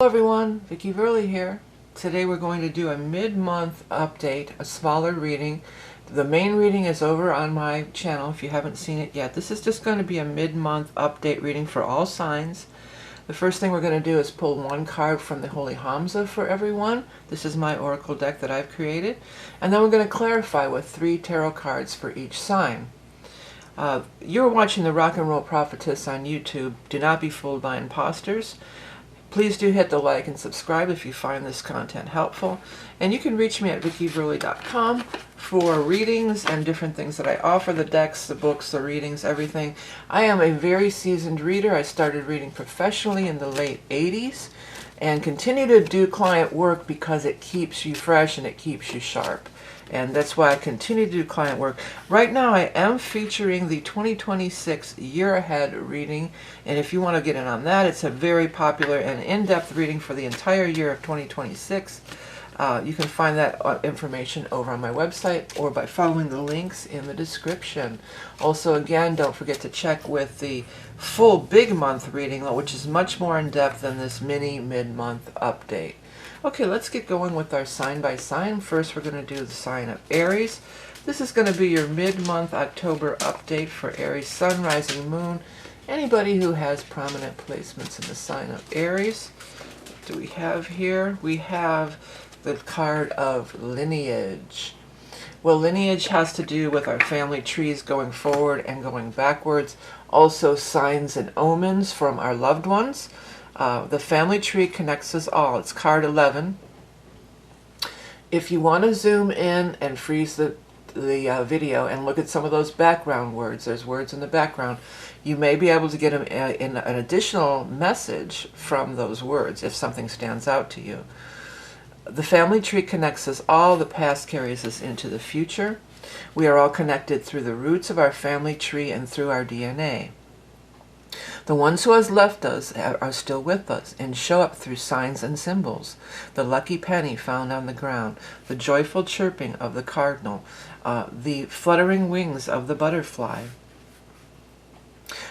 Hello everyone, vickieverlie here. Today we're going to do a mid-month update, a smaller reading. The main reading is over on my channel if you haven't seen it yet. This is just going to be a mid-month update reading for all signs. The first thing we're going to do is pull one card from the Holy Hamza for everyone. This is my oracle deck that I've created. And then we're going to clarify with 3 tarot cards for each sign. You're watching the Rock and Roll Prophetess on YouTube. Do not be fooled by imposters. Please do hit the like and subscribe if you find this content helpful. And you can reach me at vickieverlie.com for readings and different things that I offer, the decks, the books, the readings, everything. I am a very seasoned reader. I started reading professionally in the late 80s and continue to do client work because it keeps you fresh and it keeps you sharp. And that's why I continue to do client work. Right now I am featuring the 2026 year ahead reading, and if you want to get in on that, it's a very popular and in-depth reading for the entire year of 2026. You can find that information over on my website or by following the links in the description. Also, again, don't forget to check with the full big month reading, which is much more in depth than this mini mid-month update. Okay, let's get going with our sign by sign. First, we're going to do the sign of Aries. This is going to be your mid-month October update for Aries, Sun, Rising, Moon. Anybody who has prominent placements in the sign of Aries. What do we have here? We have the card of lineage. Well, lineage has to do with our family trees going forward and going backwards. Also, signs and omens from our loved ones. The family tree connects us all. It's card 11. If you want to zoom in and freeze the video and look at some of those background words, there's words in the background, you may be able to get an additional message from those words if something stands out to you. The family tree connects us all. The past carries us into the future. We are all connected through the roots of our family tree and through our DNA. The ones who has left us are still with us and show up through signs and symbols. The lucky penny found on the ground, the joyful chirping of the cardinal, the fluttering wings of the butterfly.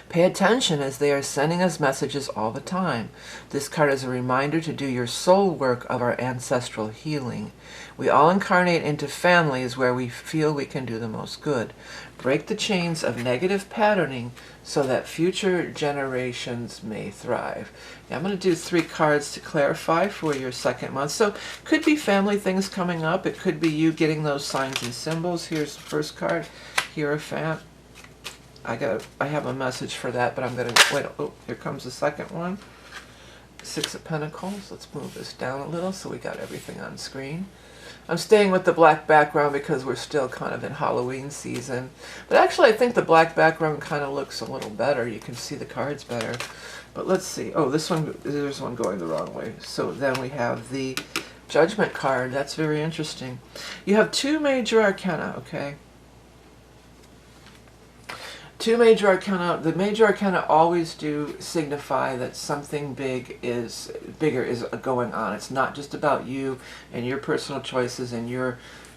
Pay attention as they are sending us messages all the time. This card is a reminder to do your soul work of our ancestral healing. We all incarnate into families where we feel we can do the most good. Break the chains of negative patterning so that future generations may thrive. Now, I'm going to do 3 cards to clarify for your second month. So could be family things coming up. It could be you getting those signs and symbols. Here's the first card. Hierophant. I have a message for that, but I'm going to wait. Oh, here comes the second one. 6 of Pentacles. Let's move this down a little so we got everything on screen. I'm staying with the black background because we're still kind of in Halloween season. But actually, I think the black background kind of looks a little better. You can see the cards better. But let's see. Oh, this one, there's one going the wrong way. So then we have the Judgment card. That's very interesting. You have 2 major arcana, okay? 2 major arcana. The major arcana always do signify that something bigger is going on. It's not just about you and your personal choices and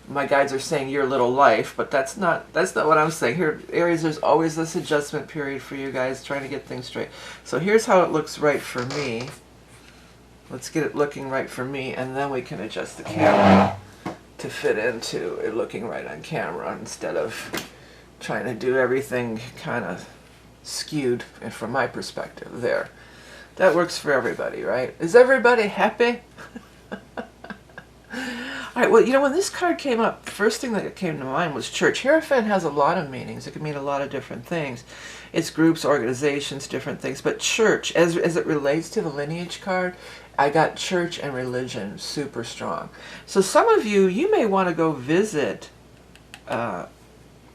my guides are saying your little life, but that's not what I'm saying. Here, Aries, there's always this adjustment period for you guys trying to get things straight. So here's how it looks right for me. Let's get it looking right for me, and then we can adjust the camera to fit into it looking right on camera instead of trying to do everything kind of skewed from my perspective there. That works for everybody, right? Is everybody happy? All right, well, you know, when this card came up, the first thing that came to mind was church. Hierophant has a lot of meanings. It can mean a lot of different things. It's groups, organizations, different things. But church, as it relates to the lineage card, I got church and religion super strong. So some of you may want to go visit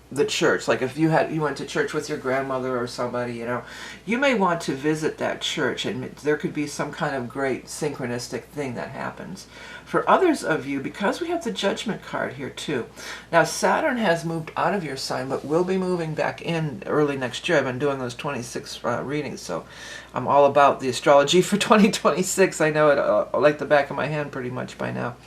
the church. Like if you went to church with your grandmother or somebody, you know, you may want to visit that church, and there could be some kind of great synchronistic thing that happens. For others of you, because we have the Judgment card here too. Now Saturn has moved out of your sign, but will be moving back in early next year. I've been doing those 26 readings, so I'm all about the astrology for 2026. I know it like the back of my hand pretty much by now.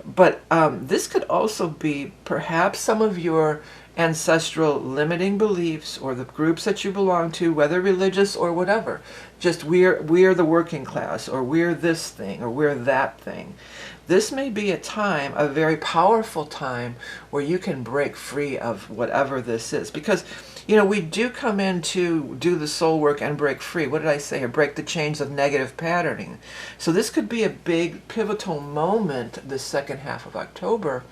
But this could also be perhaps some of your ancestral limiting beliefs or the groups that you belong to, whether religious or whatever. Just we're the working class, or we're this thing, or we're that thing. This may be a time, a very powerful time, where you can break free of whatever this is. Because, you know, we do come in to do the soul work and break free. What did I say? Or break the chains of negative patterning. So this could be a big pivotal moment, the second half of October,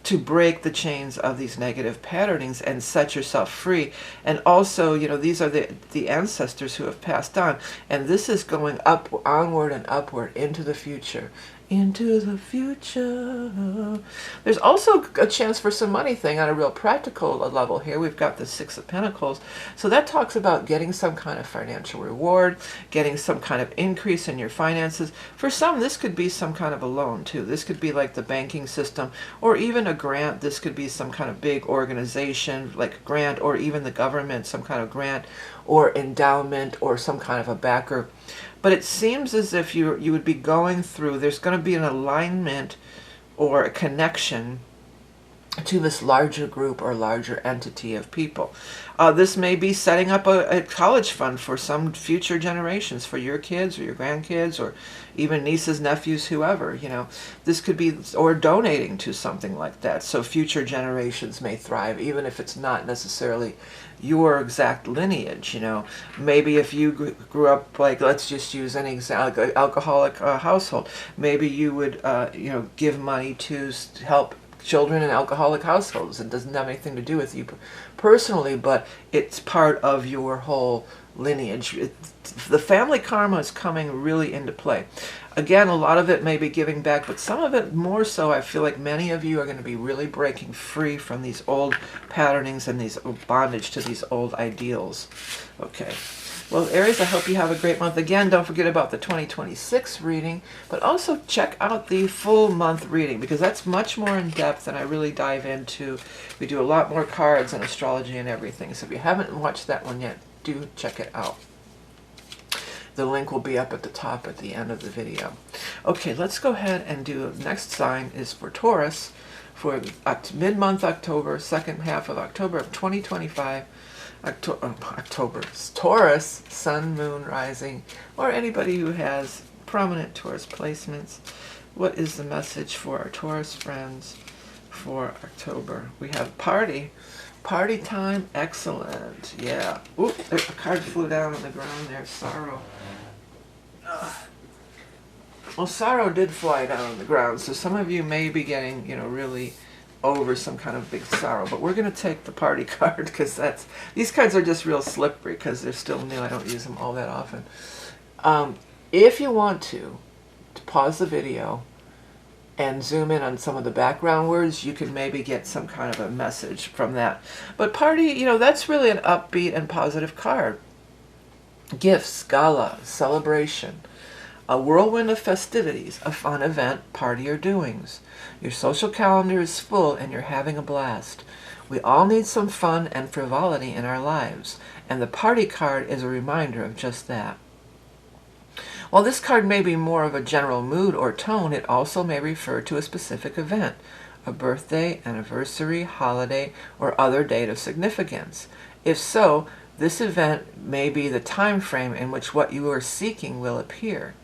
to break the chains of these negative patternings and set yourself free. And also, you know, these are the ancestors who have passed on. And this is going up, onward and upward into the future. Into the future. There's also a chance for some money thing on a real practical level here. We've got the Six of Pentacles. So that talks about getting some kind of financial reward, getting some kind of increase in your finances. For some, this could be some kind of a loan too. This could be like the banking system, or even a grant. This could be some kind of big organization like a grant, or even the government, some kind of grant or endowment or some kind of a backer. But it seems as if you would be going through, there's going to be an alignment or a connection to this larger group or larger entity of people. This may be setting up a college fund for some future generations, for your kids or your grandkids, or even nieces, nephews, whoever, you know. This could be, or donating to something like that, so future generations may thrive, even if it's not necessarily your exact lineage, you know. Maybe if you grew up, like, let's just use an example, alcoholic household, maybe you would, you know, give money to help children in alcoholic households. It doesn't have anything to do with you personally, but it's part of your whole lineage. The family karma is coming really into play. Again, a lot of it may be giving back, but some of it more so, I feel like many of you are going to be really breaking free from these old patternings and these bondage to these old ideals. Okay. Well, Aries, I hope you have a great month. Again, don't forget about the 2026 reading, but also check out the full month reading, because that's much more in depth and I really dive into. We do a lot more cards and astrology and everything. So if you haven't watched that one yet, do check it out. The link will be up at the top at the end of the video. Okay, let's go ahead and do the next sign is for Taurus for mid-month October, second half of October of 2025. October. Taurus, Sun, Moon, Rising, or anybody who has prominent Taurus placements. What is the message for our Taurus friends for October? We have party. Party time, excellent. Yeah. Oop, a card flew down on the ground there. Sorrow. Well, sorrow did fly down on the ground, so some of you may be getting, you know, really over some kind of big sorrow, but we're going to take the party card, because these cards are just real slippery because they're still new. I don't use them all that often. If you want to pause the video and zoom in on some of the background words, you can maybe get some kind of a message from that. But party, you know, that's really an upbeat and positive card. Gifts, gala, celebration, a whirlwind of festivities, a fun event, party or doings. Your social calendar is full and you're having a blast. We all need some fun and frivolity in our lives, and the party card is a reminder of just that. While this card may be more of a general mood or tone, it also may refer to a specific event, a birthday, anniversary, holiday, or other date of significance. If so, this event may be the time frame in which what you are seeking will appear.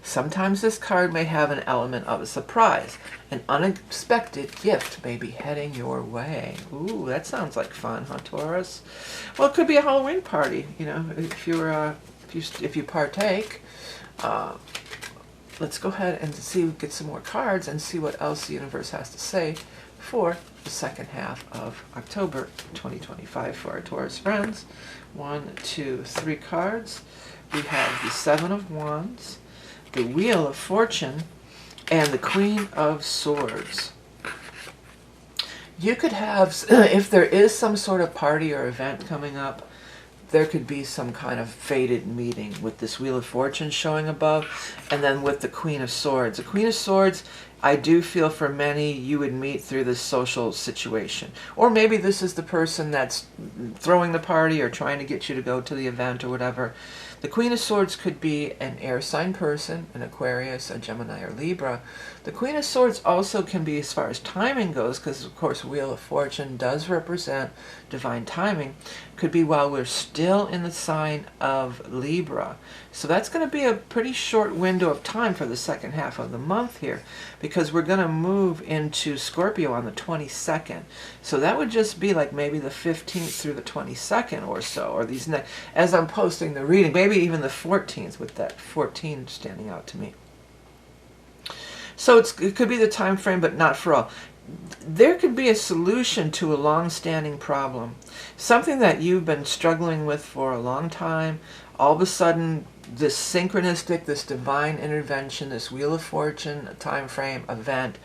Sometimes this card may have an element of a surprise. An unexpected gift may be heading your way. Ooh, that sounds like fun, huh, Taurus? Well, it could be a Halloween party, you know, if you partake. Let's go ahead and get some more cards and see what else the universe has to say for the second half of October 2025 for our Taurus friends. 1, 2, 3 cards. We have the Seven of Wands, the Wheel of Fortune, and the Queen of Swords. You could have, if there is some sort of party or event coming up, there could be some kind of fated meeting with this Wheel of Fortune showing above, and then with the Queen of Swords. The Queen of Swords I do feel for many you would meet through this social situation. Or maybe this is the person that's throwing the party or trying to get you to go to the event or whatever. The Queen of Swords could be an air sign person, an Aquarius, a Gemini, or Libra. The Queen of Swords also can be, as far as timing goes, because of course Wheel of Fortune does represent divine timing, could be while we're still in the sign of Libra. So that's going to be a pretty short window of time for the second half of the month here, because we're going to move into Scorpio on the 22nd. So that would just be like maybe the 15th through the 22nd or so, or these next, as I'm posting the reading, maybe even the 14th, with that 14 standing out to me. So it could be the time frame, but not for all. There could be a solution to a long-standing problem, something that you've been struggling with for a long time. All of a sudden, this synchronistic, this divine intervention, this Wheel of Fortune, time frame, event,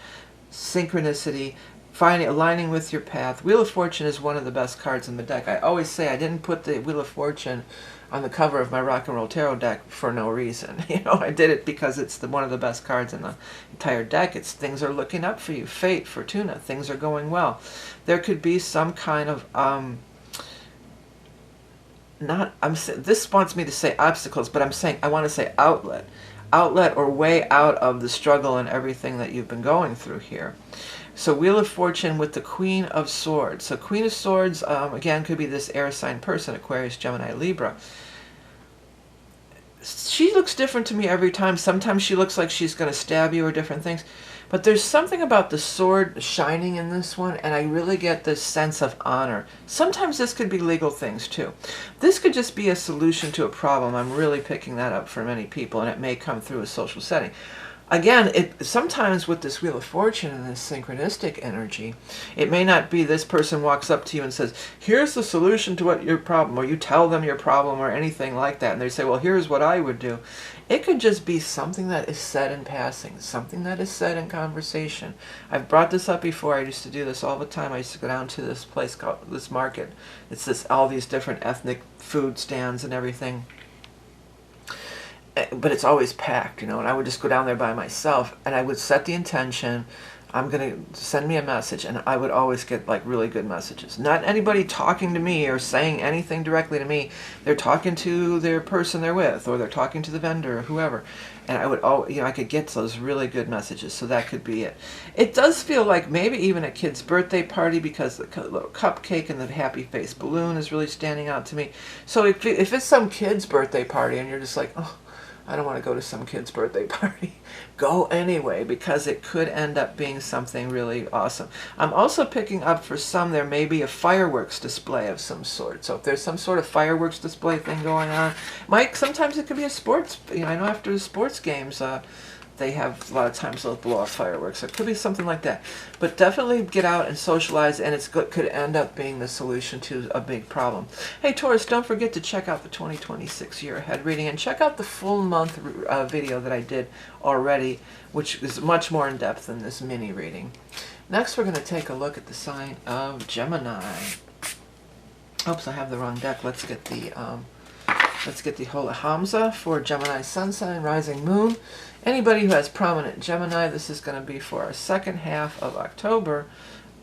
synchronicity, aligning with your path. Wheel of Fortune is one of the best cards in the deck. I always say I didn't put the Wheel of Fortune on the cover of my Rock and Roll Tarot deck for no reason. You know, I did it because it's one of the best cards in the entire deck. It's things are looking up for you. Fate, Fortuna, things are going well. There could be some kind of this wants me to say obstacles, but I'm saying I want to say outlet or way out of the struggle and everything that you've been going through here. So Wheel of Fortune with the Queen of Swords. So Queen of Swords, again, could be this air sign person, Aquarius, Gemini, Libra. She looks different to me every time. Sometimes she looks like she's going to stab you or different things. But there's something about the sword shining in this one, and I really get this sense of honor. Sometimes this could be legal things, too. This could just be a solution to a problem. I'm really picking that up for many people, and it may come through a social setting. Again, sometimes with this Wheel of Fortune and this synchronistic energy, it may not be this person walks up to you and says, here's the solution to what your problem, or you tell them your problem or anything like that, and they say, well, here's what I would do. It could just be something that is said in passing, something that is said in conversation. I've brought this up before. I used to do this all the time. I used to go down to this place called this market. It's all these different ethnic food stands and everything. But it's always packed, you know, and I would just go down there by myself, and I would set the intention, I'm going to send me a message, and I would always get like really good messages. Not anybody talking to me or saying anything directly to me. They're talking to their person they're with, or they're talking to the vendor or whoever. And I would I could get those really good messages, so that could be it. It does feel like maybe even a kid's birthday party, because the little cupcake and the happy face balloon is really standing out to me. So if it's some kid's birthday party and you're just like, oh, I don't want to go to some kid's birthday party. Go anyway, because it could end up being something really awesome. I'm also picking up for some there may be a fireworks display of some sort. So if there's some sort of fireworks display thing going on, sometimes it could be a sports, you know, I know after the sports games, they have a lot of times they'll blow off fireworks. It could be something like that. But definitely get out and socialize, and could end up being the solution to a big problem. Hey, Taurus, don't forget to check out the 2026 year ahead reading, and check out the full month video that I did already, which is much more in depth than this mini reading. Next, we're going to take a look at the sign of Gemini. Oops, I have the wrong deck. Let's get the Hola Hamza for Gemini Sun Sign, Rising Moon. Anybody who has prominent Gemini, this is going to be for our second half of October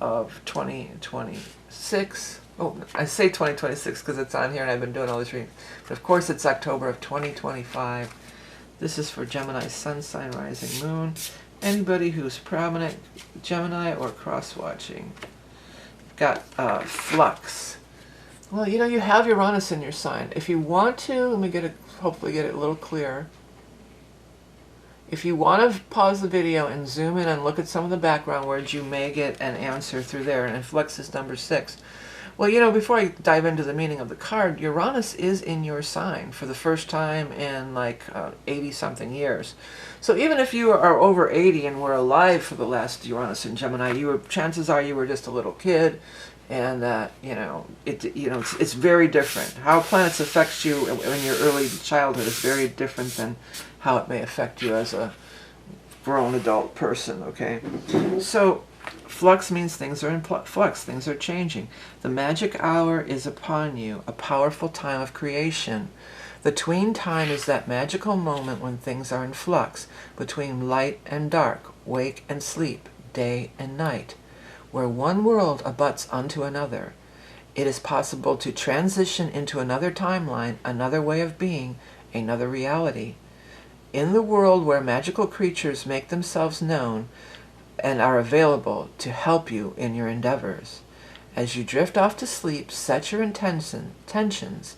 of 2026. Oh, I say 2026 because it's on here and I've been doing all these readings. But of course it's October of 2025. This is for Gemini Sun Sign, Rising Moon. Anybody who's prominent Gemini or cross-watching. Got Flux. Well, you know, you have Uranus in your sign. If you want to, let me hopefully get it a little clearer. If you want to pause the video and zoom in and look at some of the background words, you may get an answer through there, and Flux is number 6. Well, you know, before I dive into the meaning of the card, Uranus is in your sign for the first time in like 80-something years. So even if you are over 80 and were alive for the last Uranus in Gemini, chances are you were just a little kid, and it's very different. How planets affect you in your early childhood is very different than how it may affect you as a grown adult person, okay? So flux means things are in flux, things are changing. The magic hour is upon you, a powerful time of creation. The tween time is that magical moment when things are in flux, between light and dark, wake and sleep, day and night, where one world abuts unto another. It is possible to transition into another timeline, another way of being, another reality. In the world where magical creatures make themselves known and are available to help you in your endeavors. As you drift off to sleep, set your intentions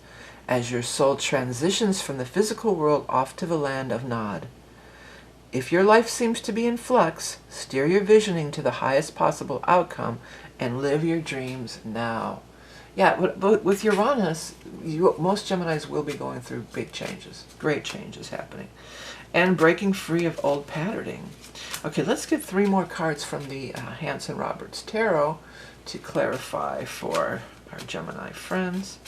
as your soul transitions from the physical world off to the land of Nod. If your life seems to be in flux, steer your visioning to the highest possible outcome and live your dreams now. Yeah, but with Uranus, most Geminis will be going through big changes, great changes happening, and breaking free of old patterning. Okay, let's get 3 more cards from the Hanson Roberts Tarot to clarify for our Gemini friends.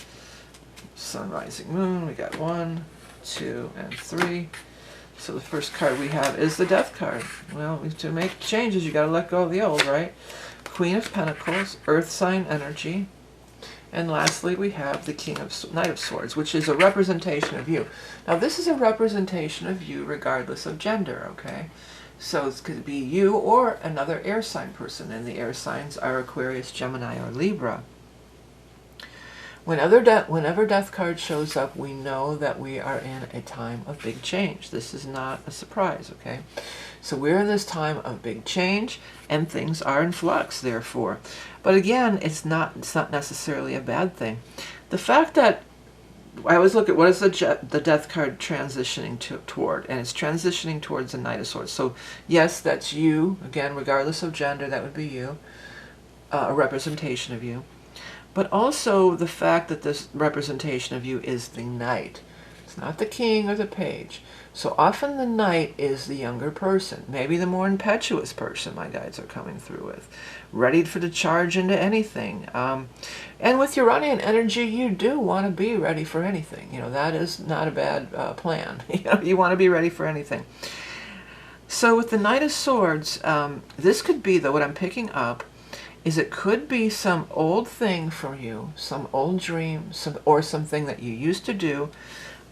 Sun, rising, moon, we got 1, 2, and 3. So the first card we have is the Death card. Well, to make changes, you got to let go of the old, right? Queen of Pentacles, Earth sign energy. And lastly, we have the Knight of Swords, which is a representation of you. Now, this is a representation of you regardless of gender, okay? So it could be you or another air sign person, and the air signs are Aquarius, Gemini, or Libra. Whenever Death card shows up, we know that we are in a time of big change. This is not a surprise, okay? So we're in this time of big change, and things are in flux, therefore. But again, it's not necessarily a bad thing. The fact that I always look at what is the Death card transitioning toward, and it's transitioning towards the Knight of Swords. So yes, that's you. Again, regardless of gender, that would be you, a representation of you. But also the fact that this representation of you is the Knight. It's not the King or the Page. So often the Knight is the younger person, maybe the more impetuous person my guides are coming through with, ready for the charge into anything. And with Uranian energy, you do want to be ready for anything. You know, that is not a bad plan. You want to be ready for anything. So with the Knight of Swords, this could be, though, what I'm picking up is it could be some old thing from you, some old dream, or something that you used to do,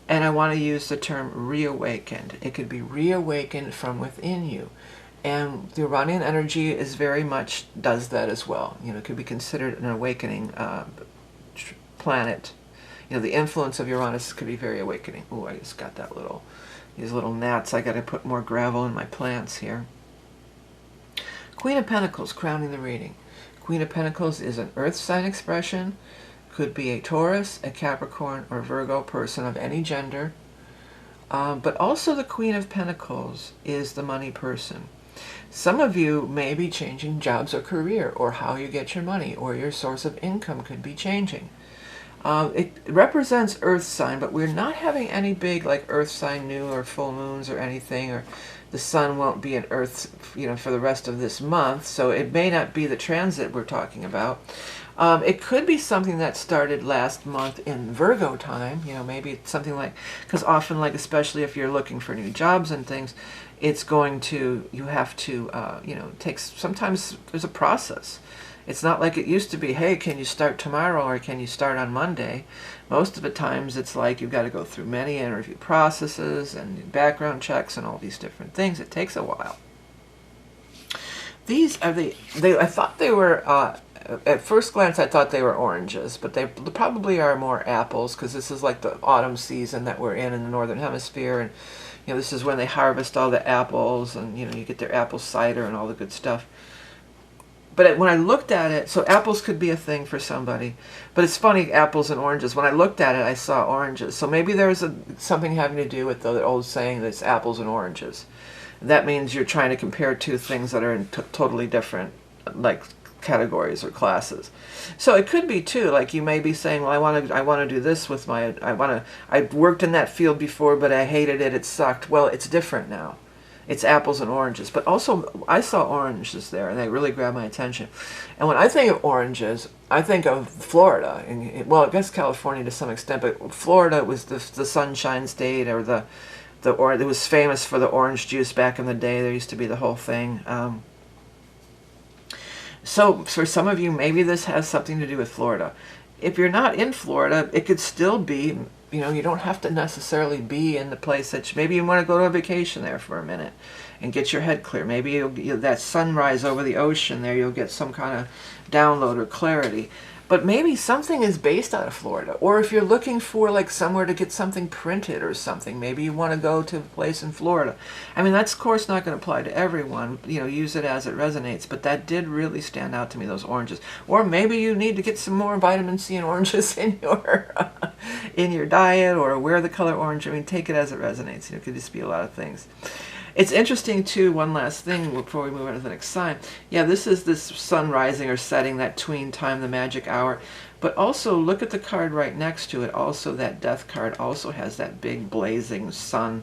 and I want to use the term reawakened. It could be reawakened from within you. And the Uranian energy is very much does that as well. You know, it could be considered an awakening planet. You know, the influence of Uranus could be very awakening. Oh, I just got these little gnats. I got to put more gravel in my plants here. Queen of Pentacles, crowning the reading. Queen of Pentacles is an earth sign expression. Could be a Taurus, a Capricorn, or Virgo person of any gender. But also the Queen of Pentacles is the money person. Some of you may be changing jobs or career, or how you get your money, or your source of income could be changing. It represents earth sign, but we're not having any big like earth sign new or full moons or anything, or the sun won't be in earth, for the rest of this month, so it may not be the transit we're talking about. It could be something that started last month in Virgo time, maybe it's something like, because often, like, especially if you're looking for new jobs and things, it's going to, you have to, sometimes there's a process. It's not like it used to be, hey, can you start tomorrow or can you start on Monday? Most of the times it's like you've got to go through many interview processes and background checks and all these different things. It takes a while. These are I thought they were, at first glance I thought they were oranges, but they probably are more apples, because this is like the autumn season that we're in the Northern Hemisphere, and this is when they harvest all the apples, and you get their apple cider and all the good stuff. But when I looked at it, so apples could be a thing for somebody. But it's funny, apples and oranges. When I looked at it, I saw oranges. So maybe there's something having to do with the old saying that it's apples and oranges. That means you're trying to compare two things that are in totally different, like, categories or classes. So it could be too, like you may be saying, well, I want to do this with my, I worked in that field before, but I hated it. It sucked. Well, it's different now. It's apples and oranges. But also, I saw oranges there, and they really grabbed my attention. And when I think of oranges, I think of Florida. And, well, I guess California to some extent, but Florida was the sunshine state, or it was famous for the orange juice back in the day. There used to be the whole thing. So for some of you, maybe this has something to do with Florida. If you're not in Florida, it could still be You know, you don't have to necessarily be in the place that maybe you want to go to a vacation there for a minute and get your head clear. Maybe that sunrise over the ocean there, you'll get some kind of download or clarity. But maybe something is based out of Florida. Or if you're looking for like somewhere to get something printed or something, maybe you want to go to a place in Florida. I mean, that's of course not going to apply to everyone. You know, use it as it resonates. But that did really stand out to me, those oranges. Or maybe you need to get some more vitamin C and oranges in your diet, or wear the color orange. I mean, take it as it resonates. You know, it could just be a lot of things. It's interesting, too, one last thing before we move on to the next sign. Yeah, this is this sun rising or setting, that tween time, the magic hour. But also, look at the card right next to it. Also, that death card also has that big blazing sun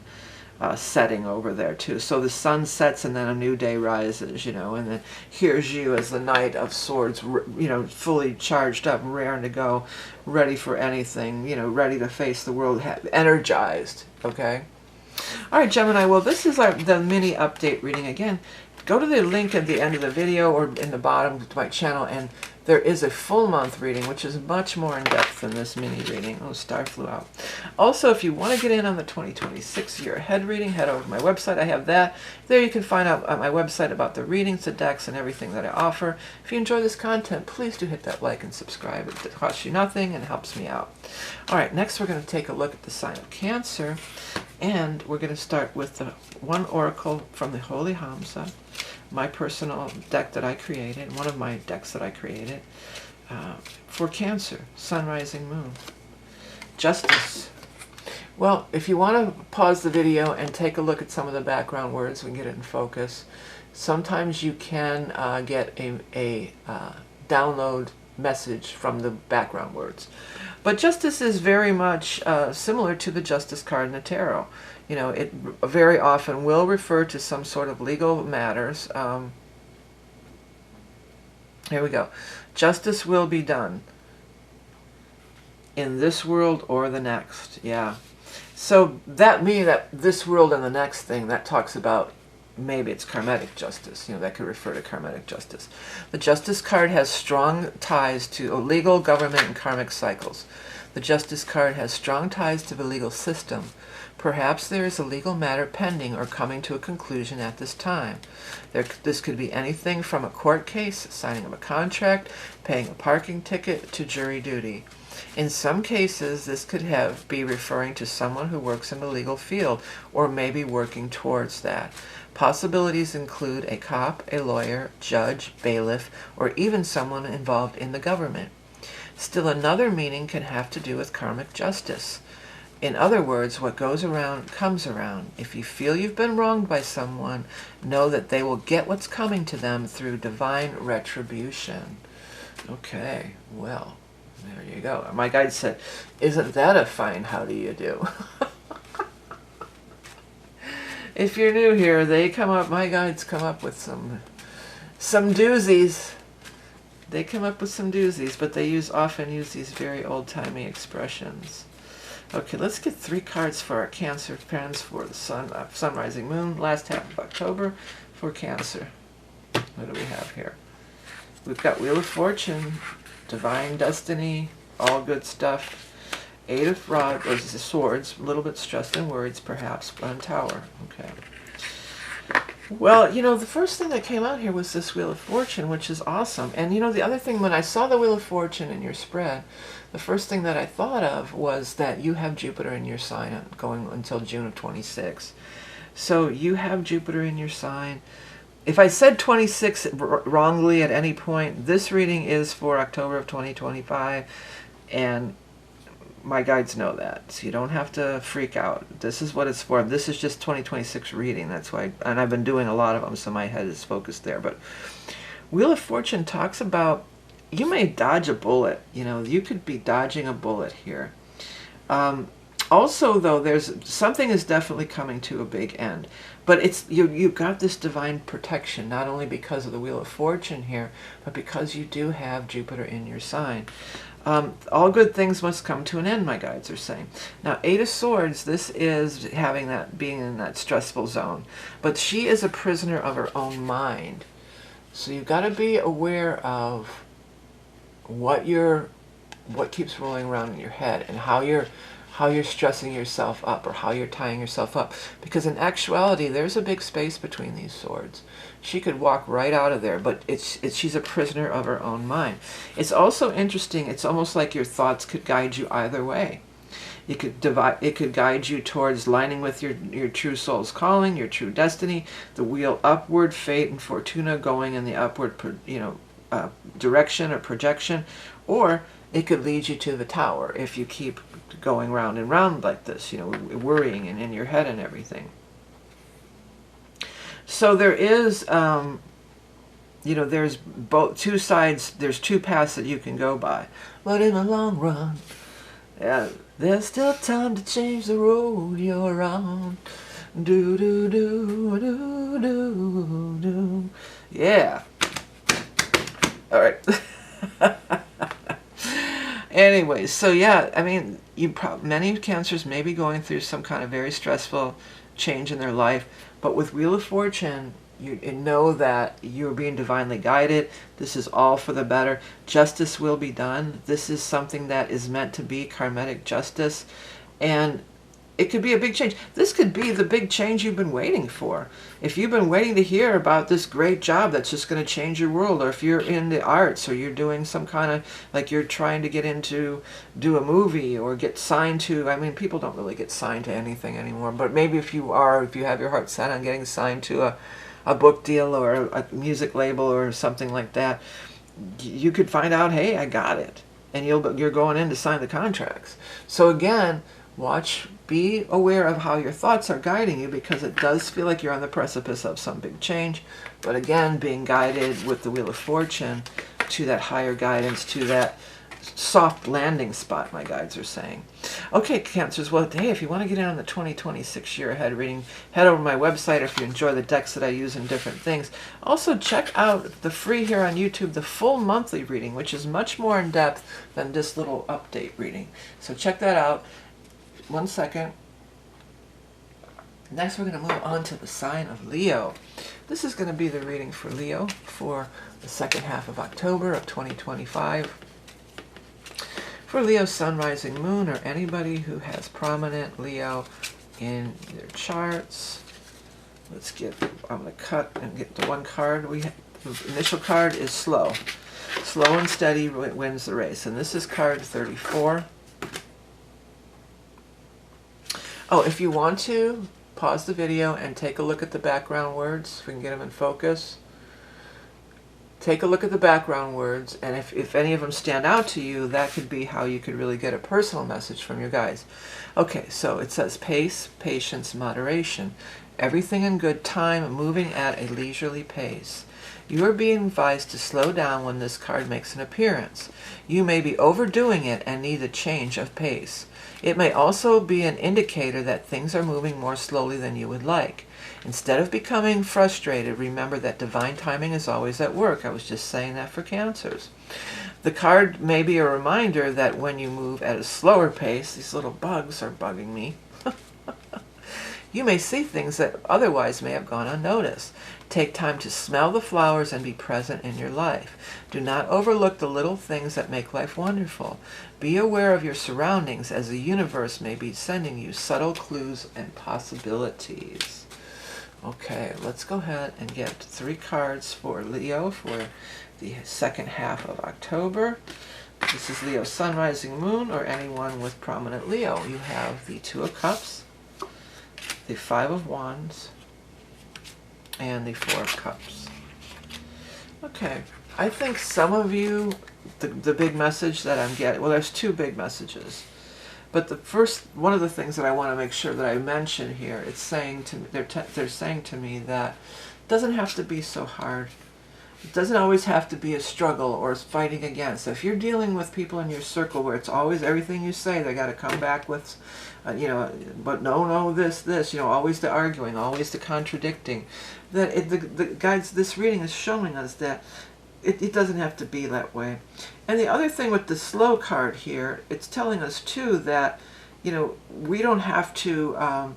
setting over there, too. So the sun sets and then a new day rises, you know, and then here's you as the Knight of Swords, you know, fully charged up, raring to go, ready for anything, you know, ready to face the world, energized, okay? All right, Gemini, well, this is the mini update reading. Again, go to the link at the end of the video or in the bottom to my channel, and there is a full month reading, which is much more in depth than this mini reading. Oh, star flew out. Also, if you want to get in on the 2026 year ahead reading, head over to my website. I have that. There you can find out on my website about the readings, the decks, and everything that I offer. If you enjoy this content, please do hit that like and subscribe. It costs you nothing and helps me out. All right, next we're going to take a look at the sign of Cancer. And we're going to start with the one oracle from the Holy Hamsa, my personal deck that I created, one of my decks that I created, for Cancer, Sun, Rising, Moon. Justice. Well, if you want to pause the video and take a look at some of the background words, we can get it in focus. Sometimes you can get a download message from the background words. But justice is very much similar to the Justice card in the tarot. You know, it very often will refer to some sort of legal matters. Here we go. Justice will be done in this world or the next. Yeah. So that this world and the next thing, that talks about maybe it's karmic justice, you know, that could refer to karmic justice. The Justice card has strong ties to legal, government, and karmic cycles. The Justice card has strong ties to the legal system. Perhaps there is a legal matter pending or coming to a conclusion at this time. This could be anything from a court case, signing of a contract, paying a parking ticket, to jury duty. In some cases, this could be referring to someone who works in the legal field, or maybe working towards that. Possibilities include a cop, a lawyer, judge, bailiff, or even someone involved in the government. Still, another meaning can have to do with karmic justice. In other words, what goes around comes around. If you feel you've been wronged by someone, know that they will get what's coming to them through divine retribution. Okay, well, there you go. My guide said, isn't that a fine how do you do? If you're new here, my guides come up with some doozies. They come up with some doozies, but they often use these very old-timey expressions. Okay, let's get 3 cards for our Cancer friends for the Sun, Rising, Moon, last half of October for Cancer. What do we have here? We've got Wheel of Fortune, Divine Destiny, all good stuff. 8 of Swords, a little bit stressed in words, perhaps, but Tower. Okay. Well, you know, the first thing that came out here was this Wheel of Fortune, which is awesome. And, you know, the other thing, when I saw the Wheel of Fortune in your spread, the first thing that I thought of was that you have Jupiter in your sign going until June of 26. So you have Jupiter in your sign. If I said 26 wrongly at any point, this reading is for October of 2025, and my guides know that, so you don't have to freak out. This is what it's for. This is just 2026 reading. That's why, and I've been doing a lot of them, so my head is focused there. But Wheel of Fortune talks about you may dodge a bullet. You know, you could be dodging a bullet here. Also, though, something is definitely coming to a big end. But you've got this divine protection, not only because of the Wheel of Fortune here, but because you do have Jupiter in your sign. All good things must come to an end, my guides are saying. Now, 8 of Swords, this is being in that stressful zone. But she is a prisoner of her own mind. So you've got to be aware of what keeps rolling around in your head, and how how you're stressing yourself up or how you're tying yourself up. Because in actuality, there's a big space between these swords. She could walk right out of there, but she's a prisoner of her own mind. It's also interesting. It's almost like your thoughts could guide you either way. It could guide you towards lining with your true soul's calling, your true destiny, the wheel upward, fate and fortuna going in the upward, direction or projection, or it could lead you to the tower if you keep going round and round like this, worrying and in your head and everything. So there is, there's both two sides. There's two paths that you can go by, but in the long run, there's still time to change the road you're on. Do do do do do do. Yeah. All right. Anyways, so yeah, I mean, many Cancers may be going through some kind of very stressful change in their life, but with Wheel of Fortune, you know that you're being divinely guided. This is all for the better. Justice will be done. This is something that is meant to be karmic justice, and it could be a big change. This could be the big change you've been waiting for. If you've been waiting to hear about this great job that's just going to change your world, or if you're in the arts, or you're doing some kind of, like you're trying to get into, do a movie, or get signed to, I mean, people don't really get signed to anything anymore, but maybe if you have your heart set on getting signed to a book deal or a music label or something like that, you could find out, hey, I got it. And you're going in to sign the contracts. So again, be aware of how your thoughts are guiding you, because it does feel like you're on the precipice of some big change. But again, being guided with the Wheel of Fortune to that higher guidance, to that soft landing spot, my guides are saying. Okay, Cancers, well, hey, if you want to get in on the 2026 year ahead reading, head over to my website if you enjoy the decks that I use in different things. Also, check out the free here on YouTube, the full monthly reading, which is much more in depth than this little update reading. So check that out. One second. Next, we're going to move on to the sign of Leo. This is going to be the reading for Leo for the second half of October of 2025. For Leo, Sun, Rising, Moon, or anybody who has prominent Leo in their charts. I'm going to cut and get the one card. The initial card is slow. Slow and steady wins the race. And this is card 34. Oh, if you want to, pause the video and take a look at the background words, if we can get them in focus. Take a look at the background words, and if any of them stand out to you, that could be how you could really get a personal message from your guides. Okay, so it says pace, patience, moderation. Everything in good time, moving at a leisurely pace. You are being advised to slow down when this card makes an appearance. You may be overdoing it and need a change of pace. It may also be an indicator that things are moving more slowly than you would like. Instead of becoming frustrated, remember that divine timing is always at work. I was just saying that for Cancers. The card may be a reminder that when you move at a slower pace, these little bugs are bugging me, you may see things that otherwise may have gone unnoticed. Take time to smell the flowers and be present in your life. Do not overlook the little things that make life wonderful. Be aware of your surroundings, as the universe may be sending you subtle clues and possibilities. Okay, let's go ahead and get 3 cards for Leo for the second half of October. This is Leo, Sun, Rising, Moon, or anyone with prominent Leo. You have the 2 of Cups, the 5 of Wands, and the 4 of Cups. Okay, I think some of you, the big message that I'm getting, well, there's 2 big messages. But the first, one of the things that I want to make sure that I mention here, it's saying to me, they're saying to me that it doesn't have to be so hard. It doesn't always have to be a struggle or fighting against. If you're dealing with people in your circle where it's always everything you say, they got to come back with, but no, this, always the arguing, always the contradicting. That the guides, this reading is showing us that it doesn't have to be that way. And the other thing with the slow card here, it's telling us too that, we don't have to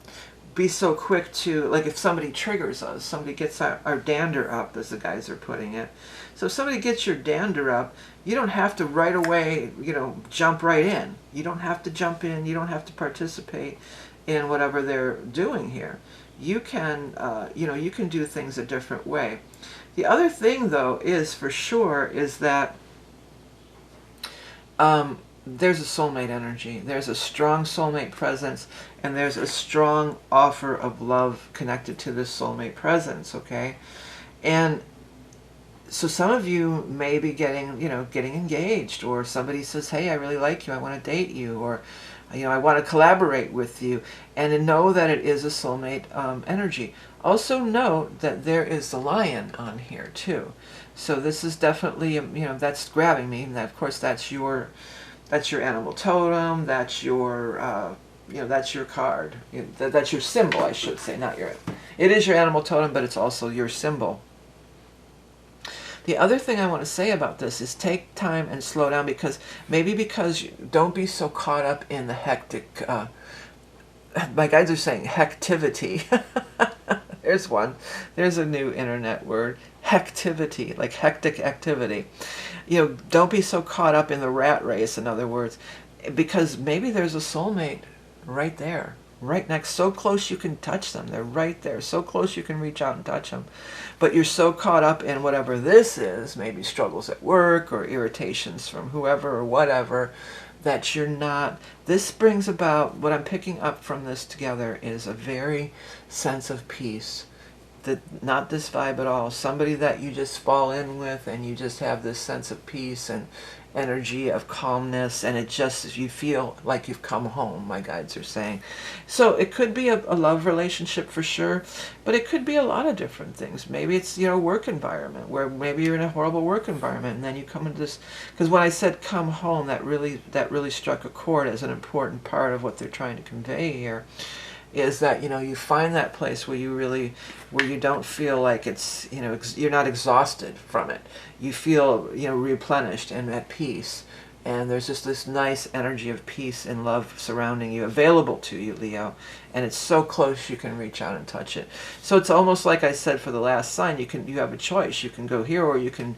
be so quick to, like if somebody triggers us, somebody gets our dander up, as the guys are putting it. So if somebody gets your dander up, you don't have to right away, you know, jump right in. You don't have to jump in. You don't have to participate in whatever they're doing here. You can, you know, you can do things a different way. The other thing, though, is for sure is that there's a soulmate energy. There's a strong soulmate presence, and there's a strong offer of love connected to this soulmate presence, okay? And so some of you may be getting, you know, getting engaged, or somebody says, hey, I really like you, I want to date you, or, you know, I want to collaborate with you, and know that it is a soulmate energy. Also note that there is the lion on here too. So this is definitely, you know, that's grabbing me, and that, of course, that's your animal totem, that's your, you know, that's your card. That's your symbol, I should say, not your, it is your animal totem, but it's also your symbol. The other thing I want to say about this is take time and slow down, because don't be so caught up in the hectic, my guides are saying hectivity. There's one. There's a new internet word. Hectivity, like hectic activity. You know, don't be so caught up in the rat race, in other words, because maybe there's a soulmate right there, right next, so close you can touch them. They're right there, so close you can reach out and touch them. But you're so caught up in whatever this is, maybe struggles at work or irritations from whoever or whatever, that you're not. This brings about, what I'm picking up from this together is a very sense of peace. That, not this vibe at all. Somebody that you just fall in with, and you just have this sense of peace and energy of calmness, and it just, you feel like you've come home, my guides are saying. So it could be a love relationship for sure, but it could be a lot of different things. Maybe it's, you know, work environment, where maybe you're in a horrible work environment, and then you come into this, because when I said come home, that really struck a chord as an important part of what they're trying to convey here. Is that, you know, you find that place where you don't feel like it's, you know, you're not exhausted from it. You feel, you know, replenished and at peace. And there's just this nice energy of peace and love surrounding you, available to you, Leo. And it's so close you can reach out and touch it. So it's almost like I said for the last sign, you have a choice. You can go here, or you can,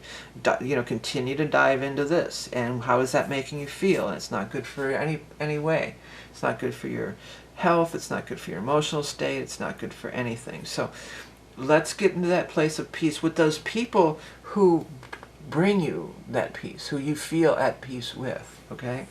you know, continue to dive into this. And how is that making you feel? And it's not good for any way. It's not good for your health, it's not good for your emotional state, it's not good for anything. So let's get into that place of peace with those people who bring you that peace, who you feel at peace with, okay?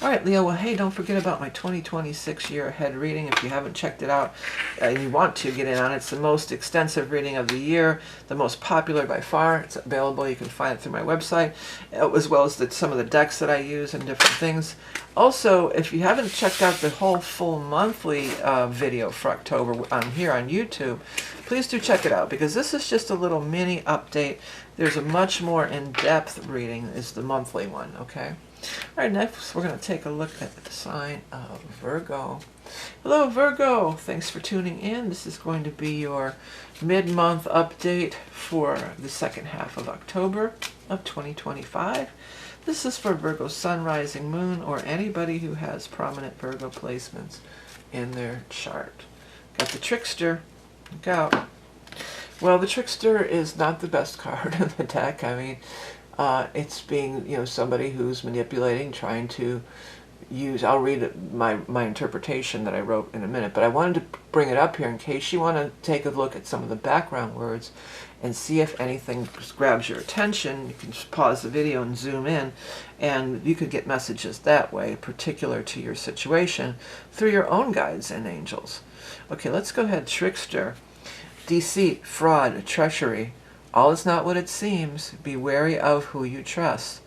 All right, Leo, well, hey, don't forget about my 2026 year ahead reading. If you haven't checked it out and you want to get in on it, it's the most extensive reading of the year, the most popular by far. It's available. You can find it through my website, as well as some of the decks that I use and different things. Also, if you haven't checked out the whole full monthly video for October here on YouTube, please do check it out, because this is just a little mini update. There's a much more in-depth reading is the monthly one, okay? All right, next we're going to take a look at the sign of Virgo. Hello, Virgo. Thanks for tuning in. This is going to be your mid-month update for the second half of October of 2025. This is for Virgo Sun, Rising, Moon, or anybody who has prominent Virgo placements in their chart. Got the Trickster. Look out. Well, the Trickster is not the best card in the deck. I mean, it's being, you know, somebody who's manipulating, trying to use, I'll read my interpretation that I wrote in a minute, but I wanted to bring it up here in case you want to take a look at some of the background words and see if anything grabs your attention. You can just pause the video and zoom in, and you could get messages that way, particular to your situation, through your own guides and angels. Okay, let's go ahead. Trickster. Deceit, fraud, treachery. All is not what it seems. Be wary of who you trust.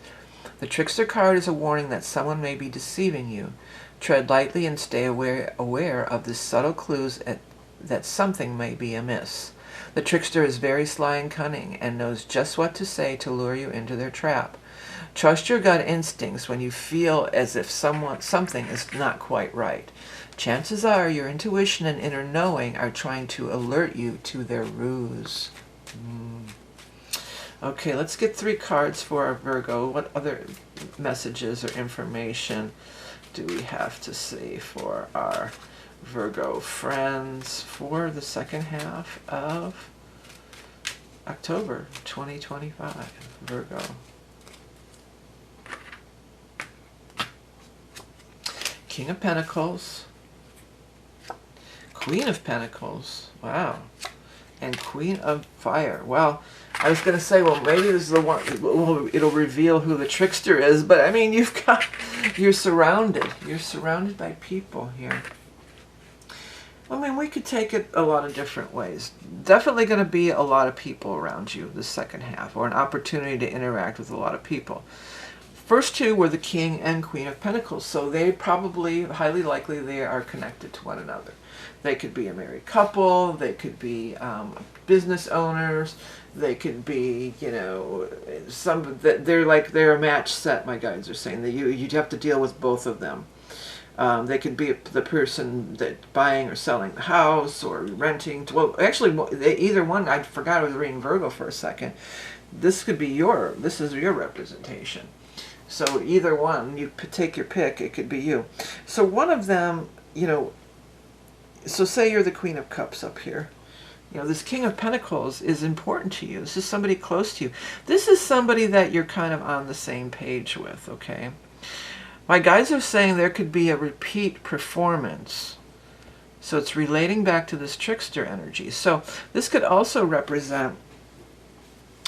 The Trickster card is a warning that someone may be deceiving you. Tread lightly and stay aware of the subtle clues that something may be amiss. The Trickster is very sly and cunning, and knows just what to say to lure you into their trap. Trust your gut instincts when you feel as if something is not quite right. Chances are your intuition and inner knowing are trying to alert you to their ruse. Okay, let's get 3 cards for our Virgo. What other messages or information do we have to see for our Virgo friends for the second half of October 2025. Virgo. King of Pentacles, Queen of Pentacles, wow, and Queen of Fire. Well, I was going to say, well, maybe this is the one, it'll reveal who the trickster is, but I mean, you're surrounded by people here. I mean, we could take it a lot of different ways. Definitely going to be a lot of people around you the second half, or an opportunity to interact with a lot of people. First two were the King and Queen of Pentacles, so they probably, highly likely, they are connected to one another. They could be a married couple, they could be business owners, they could be, you know, they're a match set, my guides are saying. That you'd have to deal with both of them. They could be the person that buying or selling the house or renting. Well, actually, either one. I forgot I was reading Virgo for a second. This could be this is your representation. So either one, you take your pick, it could be you. So one of them, you know, so say you're the Queen of Cups up here. You know, this King of Pentacles is important to you. This is somebody close to you. This is somebody that you're kind of on the same page with, okay? My guides are saying there could be a repeat performance. So it's relating back to this trickster energy. So this could also represent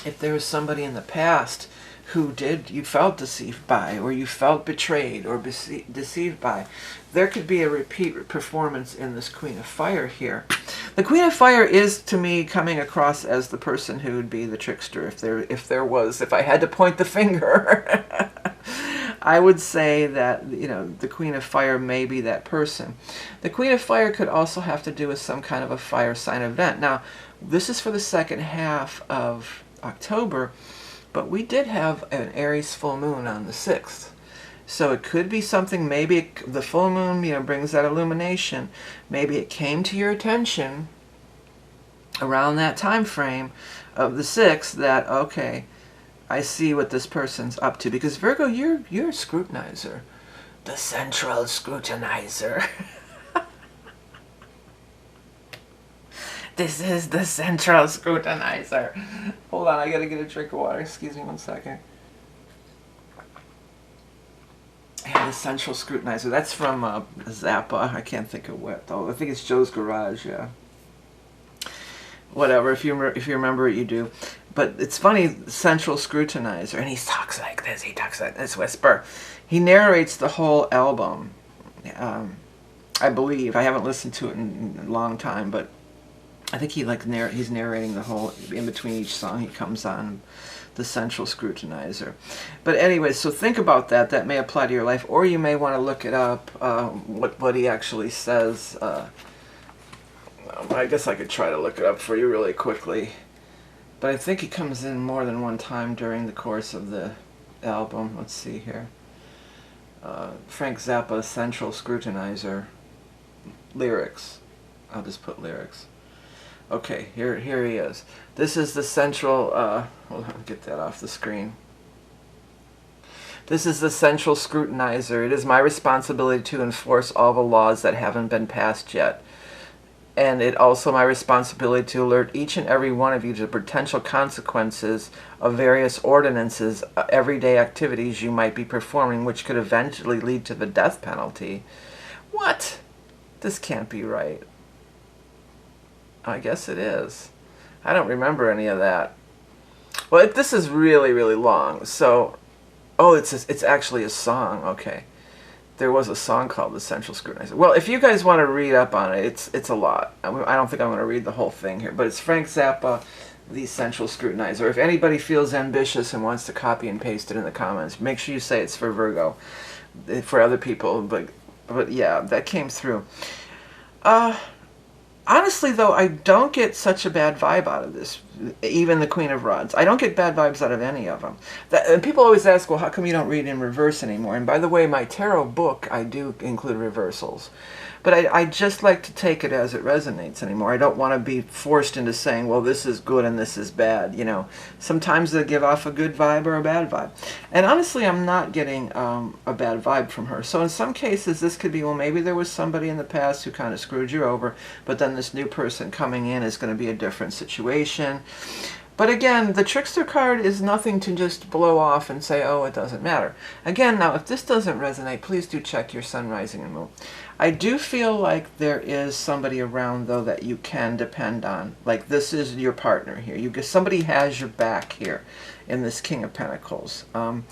if there was somebody in the past who you felt deceived by, or you felt betrayed or deceived by. There could be a repeat performance in this Queen of Fire here. The Queen of Fire is, to me, coming across as the person who would be the trickster. If I had to point the finger, I would say that, you know, the Queen of Fire may be that person. The Queen of Fire could also have to do with some kind of a fire sign event. Now, this is for the second half of October, but we did have an Aries full moon on the 6th. So it could be something, maybe the full moon, you know, brings that illumination. Maybe it came to your attention around that time frame of the 6th that, okay, I see what this person's up to. Because Virgo, you're a scrutinizer. The central scrutinizer. This is the central scrutinizer. Hold on, I gotta get a drink of water. Excuse me 1 second. Yeah, the central scrutinizer. That's from Zappa. I can't think of what, though. I think it's Joe's Garage, yeah. Whatever, if you remember it, you do. But it's funny, central scrutinizer. And he talks like this. He talks like this whisper. He narrates the whole album. I believe. I haven't listened to it in a long time, but I think he's narrating the whole, in between each song he comes on, the central scrutinizer. But anyway, so think about that. That may apply to your life, or you may want to look it up, what he actually says. I guess I could try to look it up for you really quickly. But I think he comes in more than one time during the course of the album. Let's see here. Frank Zappa, Central Scrutinizer. Lyrics. I'll just put lyrics. Okay, here he is. This is the central, hold on, get that off the screen. This is the central scrutinizer. It is my responsibility to enforce all the laws that haven't been passed yet. And it also my responsibility to alert each and every one of you to the potential consequences of various ordinances, everyday activities you might be performing, which could eventually lead to the death penalty. What? This can't be right. I guess it is. I don't remember any of that. Well, this is really, really long. So, oh, it's actually a song. Okay. There was a song called The Central Scrutinizer. Well, if you guys want to read up on it, it's a lot. I don't think I'm going to read the whole thing here, but it's Frank Zappa, The Central Scrutinizer. If anybody feels ambitious and wants to copy and paste it in the comments, make sure you say it's for Virgo. For other people, but yeah, that came through. Honestly, though, I don't get such a bad vibe out of this. even the Queen of Rods. I don't get bad vibes out of any of them. And people always ask, well, how come you don't read in reverse anymore? And by the way, my tarot book, I do include reversals. But I just like to take it as it resonates anymore. I don't want to be forced into saying, well, this is good and this is bad. You know, sometimes they give off a good vibe or a bad vibe. And honestly, I'm not getting a bad vibe from her. So in some cases, this could be, well, maybe there was somebody in the past who kind of screwed you over, but then this new person coming in is going to be a different situation. But again, the trickster card is nothing to just blow off and say, oh, it doesn't matter. Again, now, if this doesn't resonate, please do check your sun, rising, and moon. I do feel like there is somebody around, though, that you can depend on. Like, this is your partner here. Somebody has your back here in this King of Pentacles. And